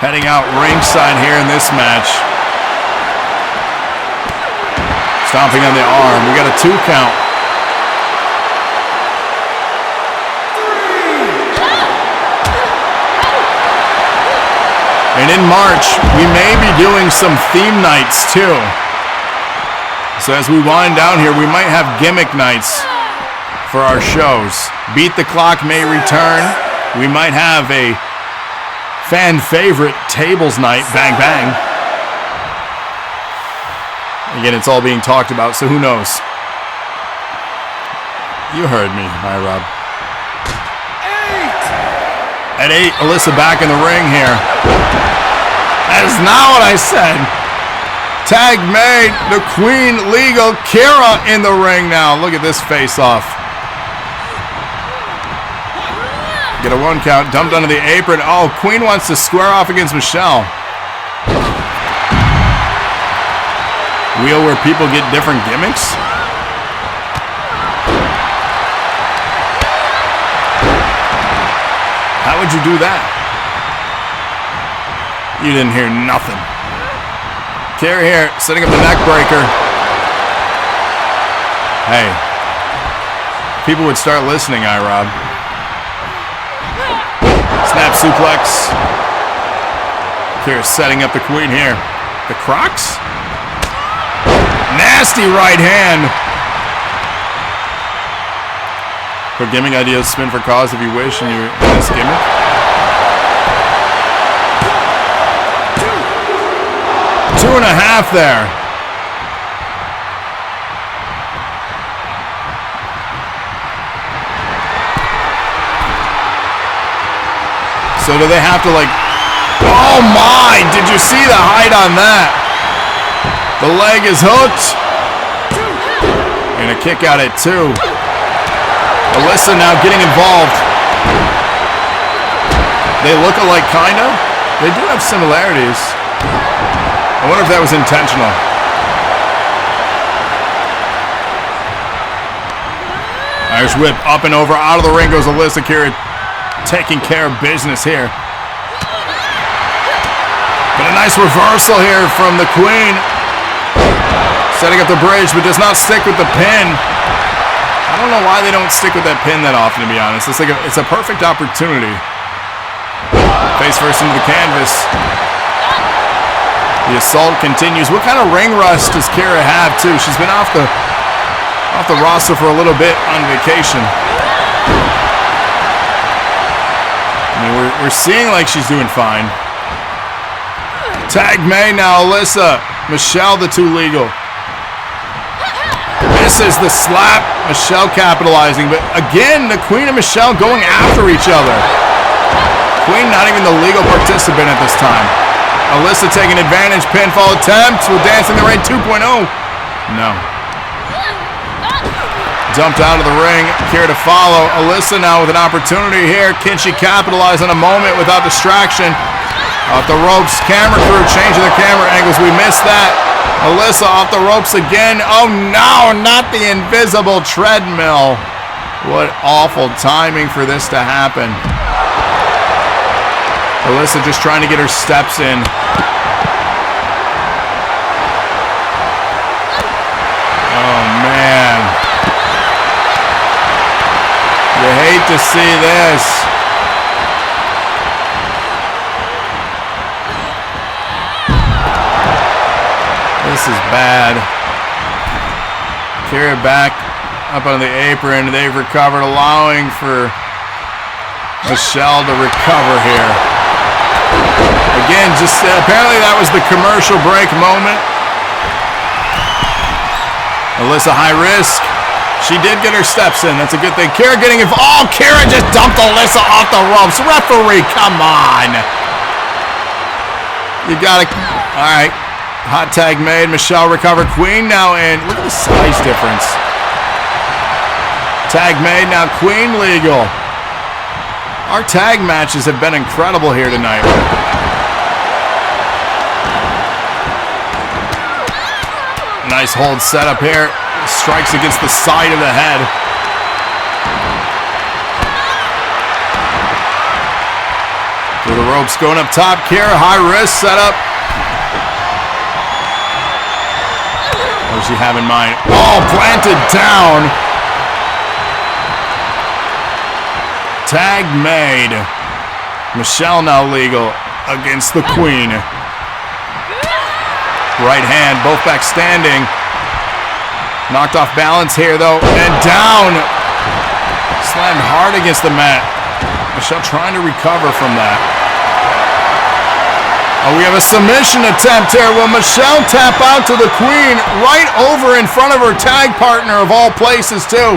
Heading out ringside here in this match. Stomping on the arm. We got a 2 count. And in March, we may be doing some theme nights too. So as we wind down here, we might have gimmick nights for our shows. Beat the Clock may return. We might have a fan favorite tables night, bang bang. Again, it's all being talked about, so who knows? You heard me. Hi, Rob. 8. At 8, Alyssa back in the ring here. That is not what I said. Tag made. The queen legal. Kyra in the ring now. Look at this face off. Get a 1 count. Dumped under the apron. Oh, queen wants to square off against Michelle. Wheel where people get different gimmicks. How would you do that? You didn't hear nothing. Kyra here, setting up the neck breaker. Hey, people would start listening, Rob. Snap suplex. Kyra setting up the queen here. The Crocs? Nasty right hand. For gimmick ideas, spin for cause if you wish, and you're in this gimmick. 2.5 there. So do they have to oh my, did you see the height on that? The leg is hooked. And a kick out at 2. Alyssa now getting involved. They look alike, kind of. They do have similarities. I wonder if that was intentional. Irish whip up and over. Out of the ring goes Alyssa. Kyra taking care of business here. But a nice reversal here from the Queen. Setting up the bridge, but does not stick with the pin. I don't know why they don't stick with that pin that often, to be honest. It's like it's a perfect opportunity. Face first into the canvas. The assault continues. What kind of ring rust does Kyra have, too? She's been off the roster for a little bit on vacation. I mean, we're seeing like she's doing fine. Tag May now, Alyssa. Michelle, the two legal. Misses the slap. Michelle capitalizing. But again, the Queen and Michelle going after each other. Queen not even the legal participant at this time. Alyssa taking advantage. Pinfall attempt with Dancing the Rain 2.0. No. Dumped out of the ring. Kyra to follow. Alyssa now with an opportunity here. Can she capitalize on a moment without distraction? Off the ropes. Camera crew changing the camera angles. We missed that. Alyssa off the ropes again. Oh no, not the invisible treadmill. What awful timing for this to happen. Alyssa just trying to get her steps in. Oh man. You hate to see this. This is bad. Kyra back up on the apron. They've recovered, allowing for Michelle to recover here. Again, just apparently that was the commercial break moment. Alyssa high risk. She did get her steps in. That's a good thing. Kyra getting involved. Oh, Kyra just dumped Alyssa off the ropes. Referee, come on. You got to. All right. Hot tag made. Michelle recovered. Queen now in. Look at the size difference. Tag made. Now Queen legal. Our tag matches have been incredible here tonight. Nice hold set up here. Strikes against the side of the head. Through the ropes going up top. Kyra, high wrist set up. What does she have in mind? Oh, planted down. Tag made. Michelle now legal against the Queen. Right hand, both back standing. Knocked off balance here though, and down. Slammed hard against the mat. Michelle trying to recover from that. Oh, we have a submission attempt here. Will Michelle tap out to the Queen right over in front of her tag partner of all places too?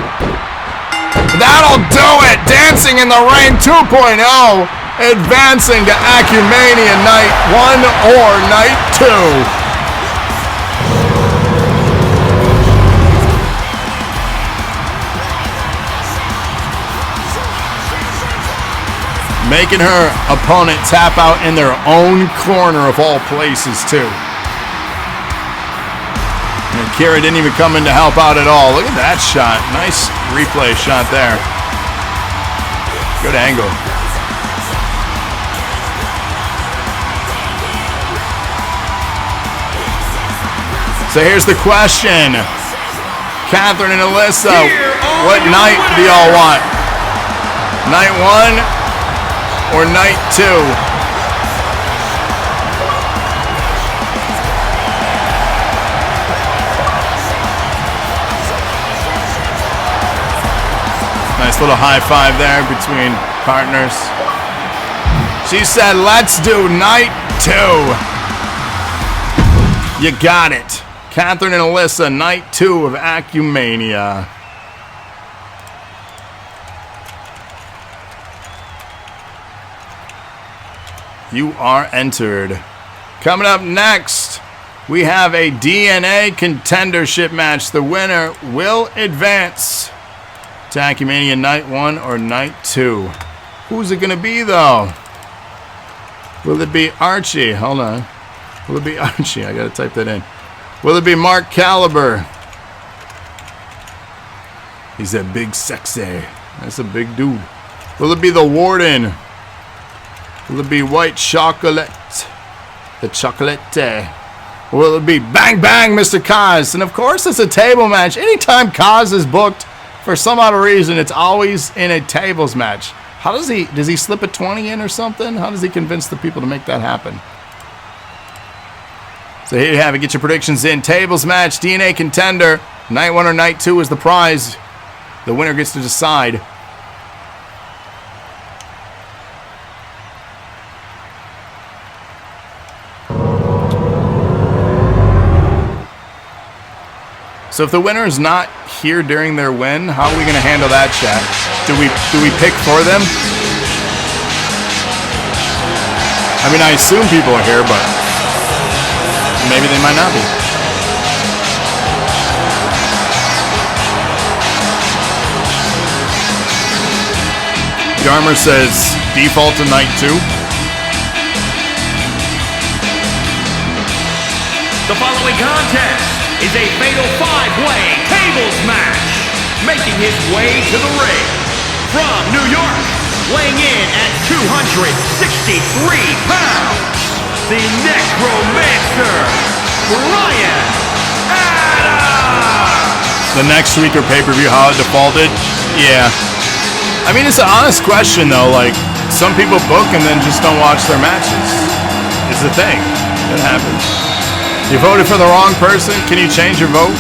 That'll do it. Dancing in the Rain 2.0. Advancing to Acumania Night 1 or Night 2. Making her opponent tap out in their own corner of all places too. And Kyra didn't even come in to help out at all. Look at that shot. Nice replay shot there. Good angle. So here's the question. Catherine and Alyssa, what night do y'all want? Night 1 or Night 2? Nice little high five there between partners. She said, let's do Night 2. You got it. Catherine and Alyssa, Night 2 of Acumania. You are entered. Coming up next, we have a DNA contendership match. The winner will advance to Acumania Night 1 or Night 2. Who's it going to be, though? Will it be Archie? Hold on. Will it be Archie? I got to type that in. Will it be Marc Caliber? He's that big sexy. That's a big dude. Will it be the Warden? Will it be White Chocolate? The Chocolate. Will it be Bang Bang Mr. Kaz? And of course it's a table match. Anytime Kaz is booked, for some odd reason, it's always in a tables match. How does he slip a 20 in or something? How does he convince the people to make that happen? So here you have it. Get your predictions in. Tables match, DNA Contender. Night 1 or Night 2 is the prize. The winner gets to decide. So if the winner is not here during their win, how are we going to handle that, chat? Do we pick for them? I mean, I assume people are here, but maybe they might not be. Garmer says default to Night 2. The following contest is a fatal 5-way tables match. Making his way to the ring from New York, weighing in at 263 pounds, the Necromancer, Brian Adams. The next week or pay-per-view, how it defaulted? Yeah. I mean, it's an honest question, though. Like, some people book and then just don't watch their matches. It's a thing. It happens. You voted for the wrong person? Can you change your vote?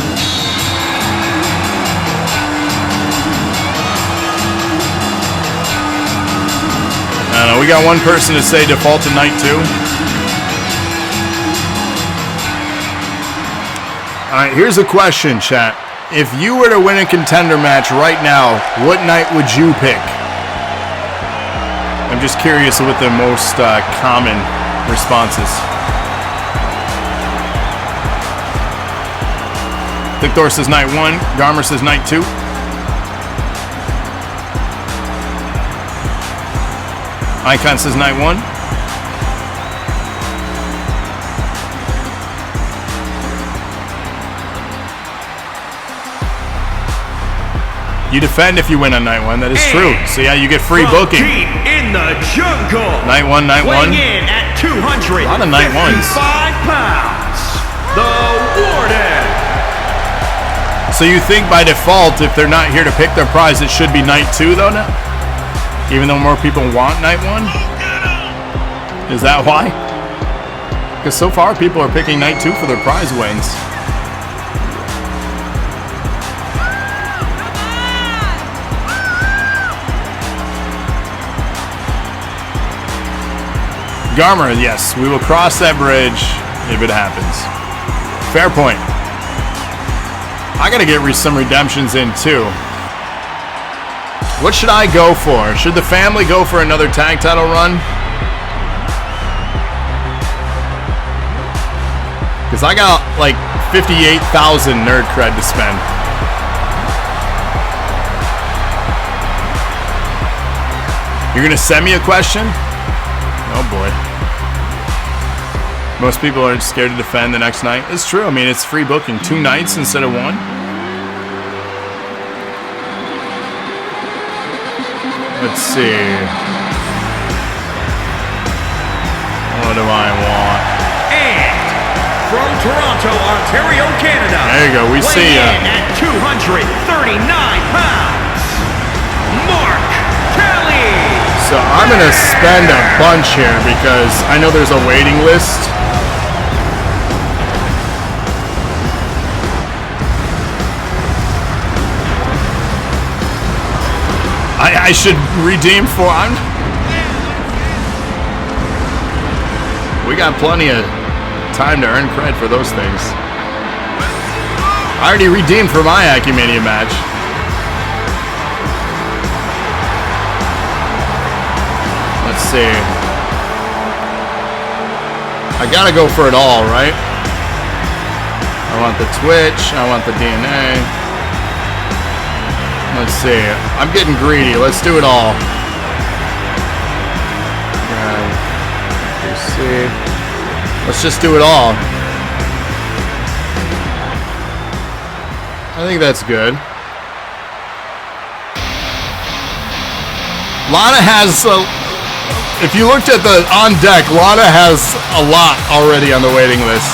I don't know. We got one person to say default to Night 2. Alright, here's a question, chat. If you were to win a contender match right now, what night would you pick? I'm just curious what the most common responses. Victor says Night 1. Garmer says Night 2. Icon says Night 1. You defend if you win on Night 1. That is true. So yeah, you get free booking. Deep in the jungle. Night 1, Night 1. Weighing in at 255 A lot of Night 1s. pounds, the Warden. So you think by default, if they're not here to pick their prize, it should be Night 2 though now? Even though more people want Night 1? Is that why? Because so far people are picking Night 2 for their prize wins. Garmer, yes, we will cross that bridge if it happens. Fair point. I gotta get some redemptions in too. What should I go for? Should the family go for another tag title run? Because I got like 58,000 nerd cred to spend. You're gonna send me a question? Oh boy. Most people are scared to defend the next night. It's true. I mean, it's free booking. 2 nights instead of 1. Let's see. What do I want? And from Toronto, Ontario, Canada. There you go. We see ya. Weighing in at 239 pounds, Marc. So I'm going to spend a bunch here because I know there's a waiting list. I should redeem for... We got plenty of time to earn cred for those things. I already redeemed for my Acumania match. Let's see. I gotta go for it all, right? I want the Twitch. I want the DNA. Let's see. I'm getting greedy. Let's do it all. see. Let's just do it all. I think that's good. Lana has, if you looked at the on deck, Lana has a lot already on the waiting list.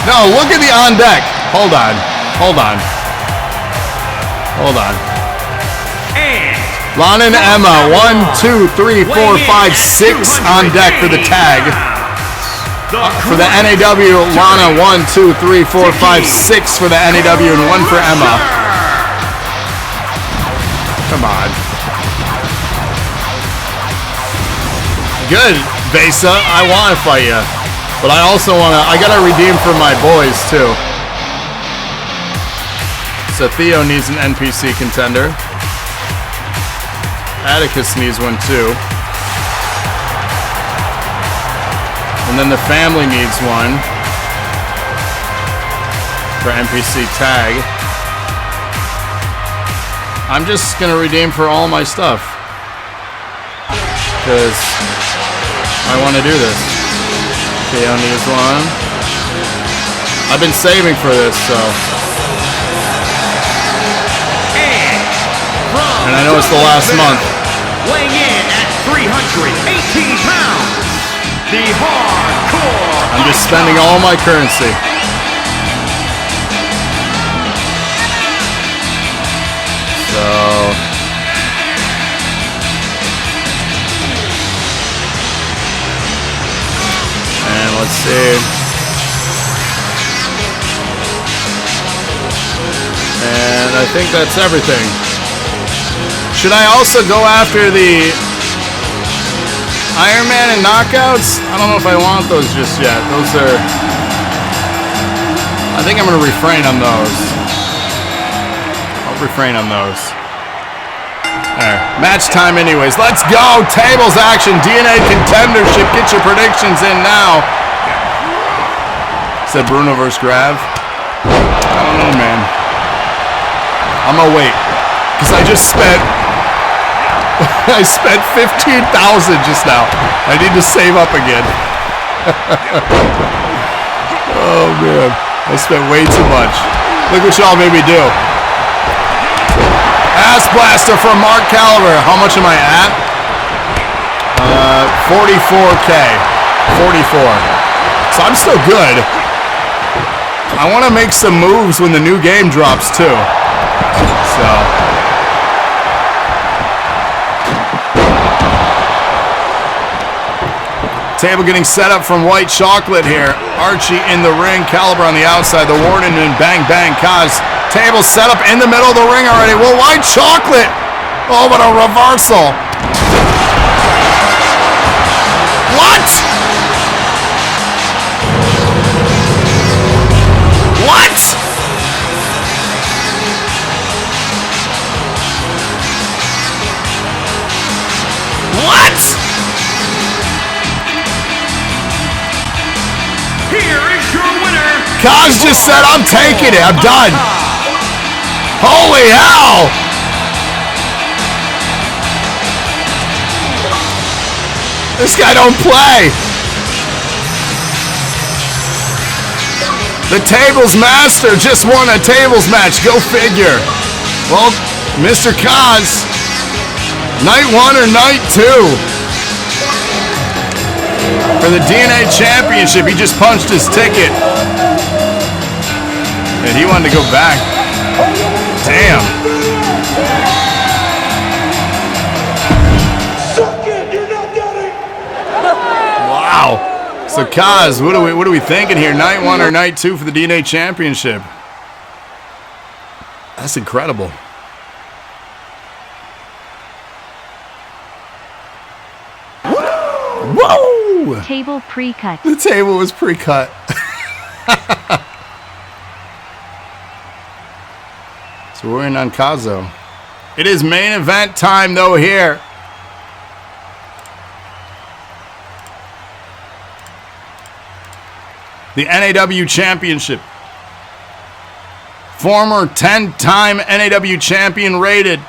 No, look at the on deck. Hold on. Lana and Emma, 1, 2, 3, 4, 5, 6 on deck for the tag. For the NAW, Lana, 1, 2, 3, 4, 5, 6 for the NAW and 1 for Emma. Come on. Good, Vasa. I want to fight you. But I also want to, I got to redeem for my boys too. So Theo needs an NPC contender. Atticus needs one too. And then the family needs one for NPC tag. I'm just gonna redeem for all my stuff because I want to do this. Theo needs one. I've been saving for this, so. And I know it's the last month. Weighing in at 318 pounds, the hardcore. I'm just spending all my currency. So. And let's see. And I think that's everything. Should I also go after the Iron Man and knockouts? I don't know if I want those just yet. Those are... I think I'm going to refrain on those. I'll refrain on those. There. Match time anyways. Let's go! Tables action. DNA contendership. Get your predictions in now. Said Bruno versus Grav. I don't know, man. I'm going to wait. Because I just spent... I spent 15,000 just now. I need to save up again. Oh man, I spent way too much. Look what y'all made me do. Ass blaster from Marc Caliber. How much am I at? 44K. 44. So I'm still good. I want to make some moves when the new game drops too. So. Table getting set up from White Chocolate here. Archie in the ring. Caliber on the outside. The Warden and Bang Bang Kaz. Table set up in the middle of the ring already. Well, White Chocolate. Oh, but a reversal. What? What? What? Kaz just said, I'm taking it. I'm done. Holy hell. This guy don't play. The tables master just won a tables match. Go figure. Well, Mr. Kaz, night 1 or night 2. For the DNA Championship, he just punched his ticket. And he wanted to go back. Damn. Wow. So Kaz, what are we thinking here? Night 1 or night 2 for the DNA Championship? That's incredible. Whoa! Table pre-cut. The table was pre-cut. So we're in Ankazo. It is main event time though here. The NAW Championship. Former 10-time NAW champion rated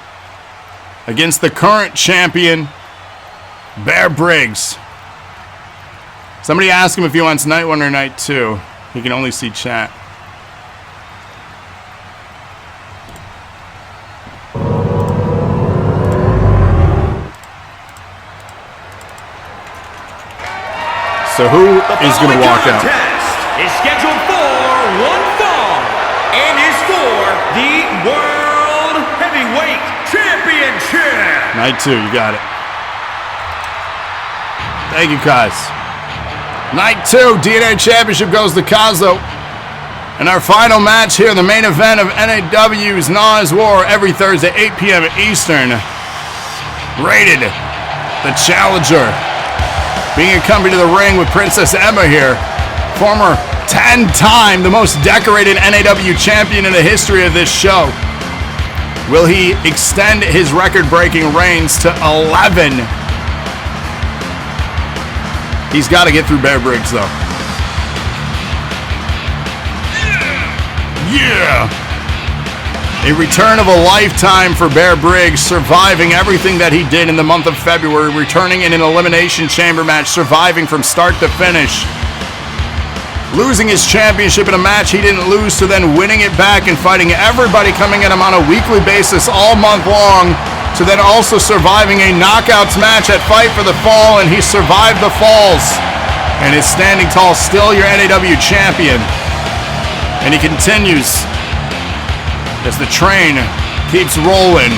against the current champion, Bear Briggs. Somebody ask him if he wants night 1 or night 2. He can only see chat. So who is going to walk out? Is scheduled for one fall and is for the World Heavyweight Championship. Night 2, you got it. Thank you, guys. Night 2, DNA Championship goes to Kazo. And our final match here, the main event of NAW's NAW's War, every Thursday, 8 p.m. Eastern. Rated, the challenger. Being accompanied to the ring with Princess Emma here. Former 10-time, the most decorated NAW champion in the history of this show. Will he extend his record-breaking reigns to 11? He's got to get through Bear Briggs, though. Yeah! A return of a lifetime for Bear Briggs, surviving everything that he did in the month of February, returning in an Elimination Chamber match, surviving from start to finish. Losing his championship in a match he didn't lose, to then winning it back and fighting everybody coming at him on a weekly basis all month long, to then also surviving a knockouts match at Fight for the Fall, and he survived the falls and is standing tall, still your NAW champion. And he continues as the train keeps rolling.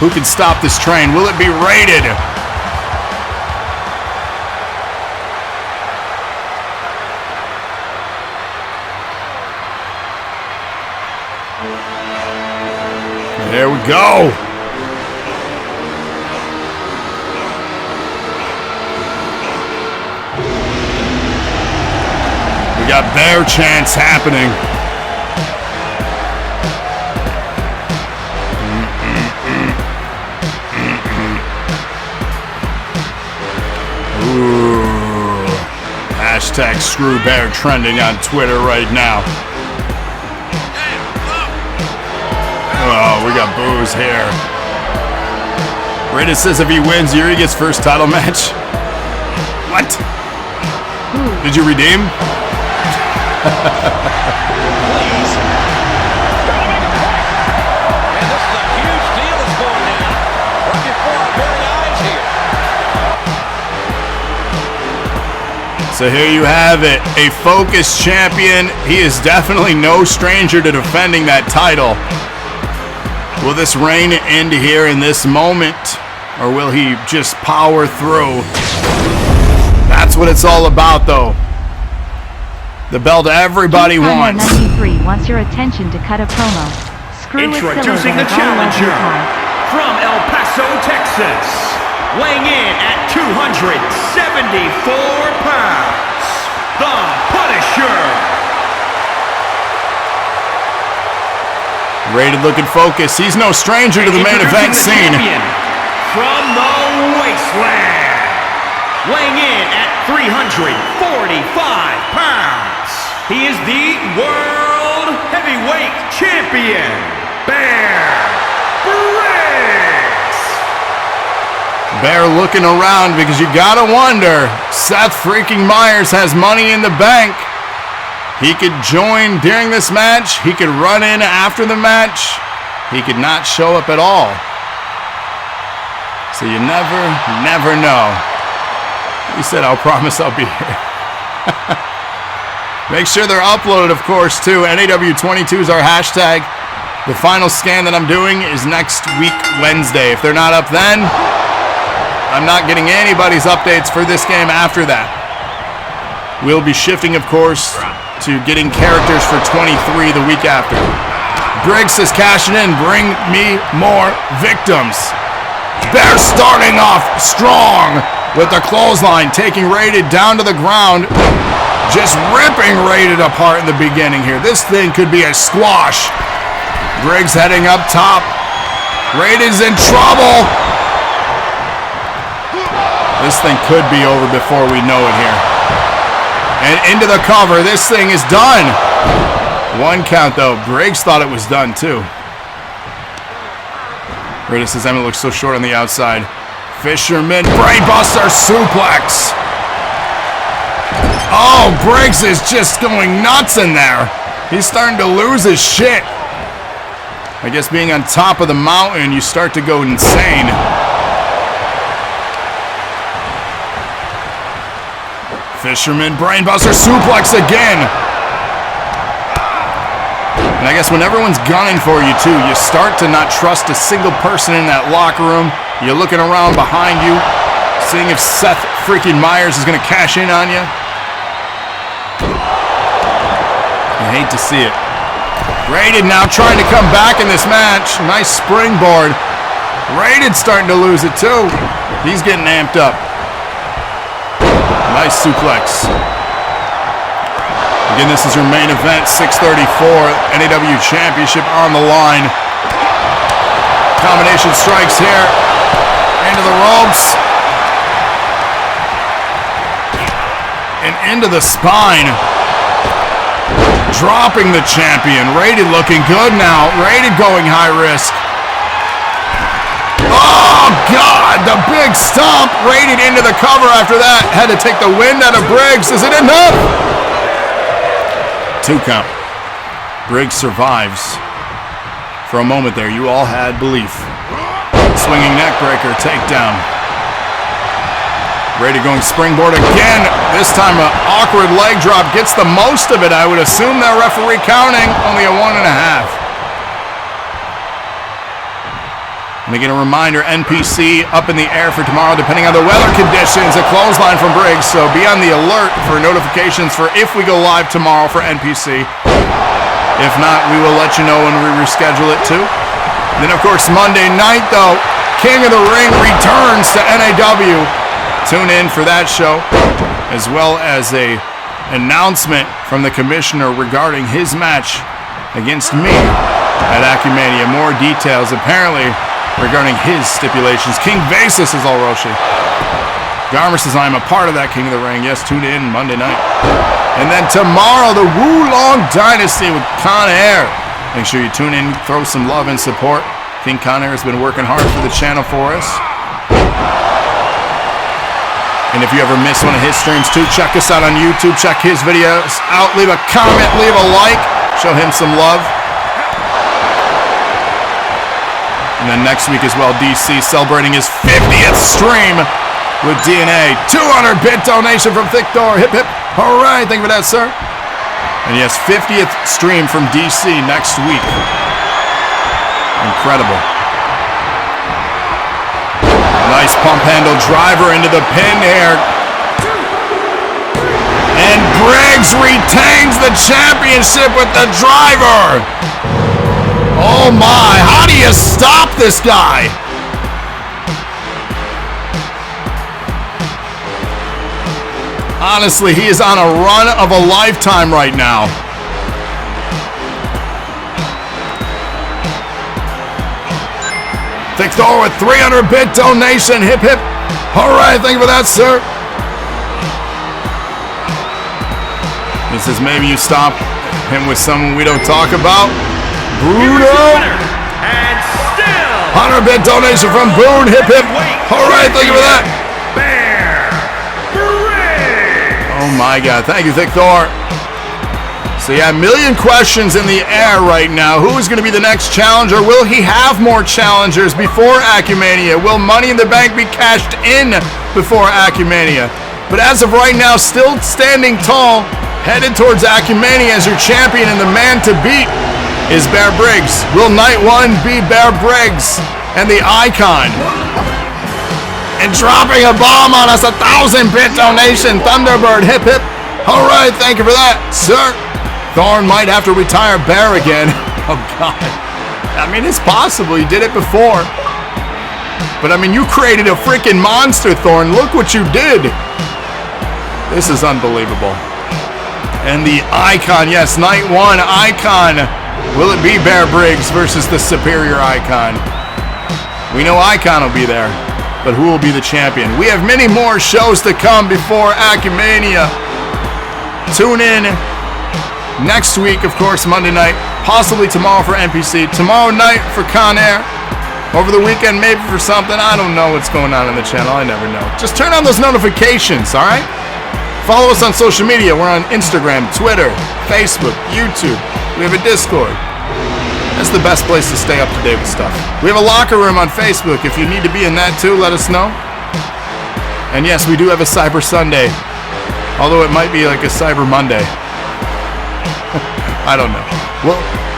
Who can stop this train? Will it be rated? There we go. We got bear chants happening. Ooh. Hashtag screw bear trending on Twitter right now. Oh, we got boos here. Brandon says if he wins, Yuri gets first title match. What? Did you redeem? Please. Trying to make a point. And this is a huge deal that's going down right before our very eyes here. So here you have it. A focused champion. He is definitely no stranger to defending that title. Will this reign end here in this moment, or will he just power through? That's what it's all about, though. The belt everybody wants. 93 wants your attention to cut a promo. Screw Introducing the challenger from El Paso, Texas, weighing in at 274 pounds, the Punisher. Rated looking focus. He's no stranger to the main event scene. From the wasteland, weighing in at 345 pounds, he is the World Heavyweight Champion, Bear Briggs. Bear looking around because you gotta wonder, Seth freaking Myers has money in the bank. He could join during this match. He could run in after the match. He could not show up at all. So you never know. He said, I'll promise I'll be here. Make sure they're uploaded, of course, too. NAW22 is our hashtag. The final scan that I'm doing is next week, Wednesday. If they're not up then, I'm not getting anybody's updates for this game after that. We'll be shifting, of course, to getting characters for 23 the week after. Briggs is cashing in. Bring me more victims. Bear starting off strong with the clothesline, taking Rated down to the ground. Just ripping Rated apart in the beginning here. This thing could be a squash. Briggs heading up top. Rated's in trouble. This thing could be over before we know it here. And into the cover. This thing is done. One count, though. Briggs thought it was done, too. Rated says Emma looks so short on the outside. Fisherman brainbuster suplex. Oh, Briggs is just going nuts in there. He's starting to lose his shit. I guess being on top of the mountain, you start to go insane. Fisherman brainbuster suplex again. And I guess when everyone's gunning for you too, you start to not trust a single person in that locker room. You're looking around behind you, seeing if Seth freaking Myers is going to cash in on you. I hate to see it. Rated now trying to come back in this match. Nice springboard. Rated starting to lose it too. He's getting amped up. Nice suplex. Again, this is your main event, 634, NAW Championship on the line. Combination strikes here. Into the ropes. And into the spine. Dropping the champion. Rated looking good now. Rated going high risk. Oh, God, the big stomp. Rated into the cover after that. Had to take the wind out of Briggs. Is it enough? 2 count. Briggs survives. For a moment there, you all had belief. Swinging neckbreaker, takedown. Rated going springboard again. This time an awkward leg drop. Gets the most of it, I would assume. That referee counting. Only a 1.5. And again, a reminder, NPC up in the air for tomorrow, depending on the weather conditions. A clothesline from Briggs, so be on the alert for notifications for if we go live tomorrow for NPC. If not, we will let you know when we reschedule it too. And then, of course, Monday night, though, King of the Ring returns to NAW. Tune in for that show, as well as a announcement from the commissioner regarding his match against me at Acumania. More details, apparently, regarding his stipulations. King Vasa says All Roshi. Garmer says I'm a part of that King of the Ring. Yes, tune in Monday night. And then tomorrow, the Wulong Dynasty with Contender. Make sure you tune in, throw some love and support. King Contender has been working hard for the channel for us. And if you ever miss one of his streams too, check us out on YouTube. Check his videos out. Leave a comment, leave a like. Show him some love. And then next week as well, DC celebrating his 50th stream with DNA. 200-bit donation from Thick Door. Hip, hip. All right. Thank you for that, sir. And yes, 50th stream from DC next week. Incredible. Nice pump handle driver into the pin here. And Briggs retains the championship with the driver. Oh my, how do you stop this guy? Honestly, he is on a run of a lifetime right now. Thick Thor with 300-bit donation. Hip, hip. All right, thank you for that, sir. He says maybe you stop him with someone we don't talk about. Bruno. And still 100-bit donation from Boone. Hip, hip. All right, thank you for that. Oh my God, thank you, Thick Thor. So yeah, a million questions in the air right now. Who is going to be the next challenger? Will he have more challengers before Acumania? Will Money in the Bank be cashed in before Acumania? But as of right now, still standing tall, headed towards Acumania as your champion and the man to beat is Bear Briggs. Will Night 1 be Bear Briggs and the Icon? And dropping a bomb on us, 1,000-bit donation, Thunderbird, hip hip. All right, thank you for that, sir. Thorn might have to retire Bear again. Oh God. I mean, it's possible, you did it before. But I mean, you created a freaking monster, Thorn. Look what you did. This is unbelievable. And the Icon, yes, Night 1, Icon. Will it be Bear Briggs versus the superior Icon? We know Icon will be there. But who will be the champion? We have many more shows to come before Acumania. Tune in next week, of course, Monday night. Possibly tomorrow for NPC. Tomorrow night for Conair. Over the weekend, maybe for something. I don't know what's going on in the channel. I never know. Just turn on those notifications, all right? Follow us on social media. We're on Instagram, Twitter, Facebook, YouTube. We have a Discord. That's the best place to stay up to date with stuff. We have a locker room on Facebook. If you need to be in that too, let us know. And yes, we do have a Cyber Sunday. Although it might be like a Cyber Monday. I don't know.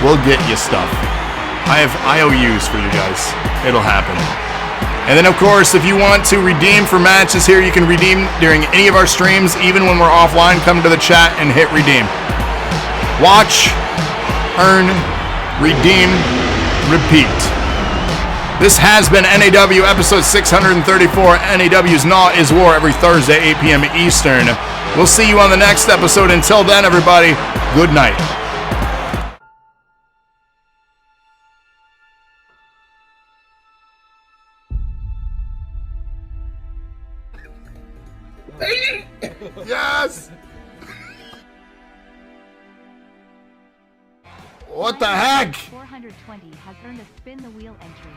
We'll get you stuff. I have IOUs for you guys. It'll happen. And then, of course, if you want to redeem for matches here, you can redeem during any of our streams, even when we're offline. Come to the chat and hit redeem. Watch, earn, redeem, repeat. This has been NAW episode 634. NAW's NAW is War every Thursday, 8 p.m. Eastern. We'll see you on the next episode. Until then, everybody, good night. Yes! What the heck? 420 has earned a spin the wheel entry.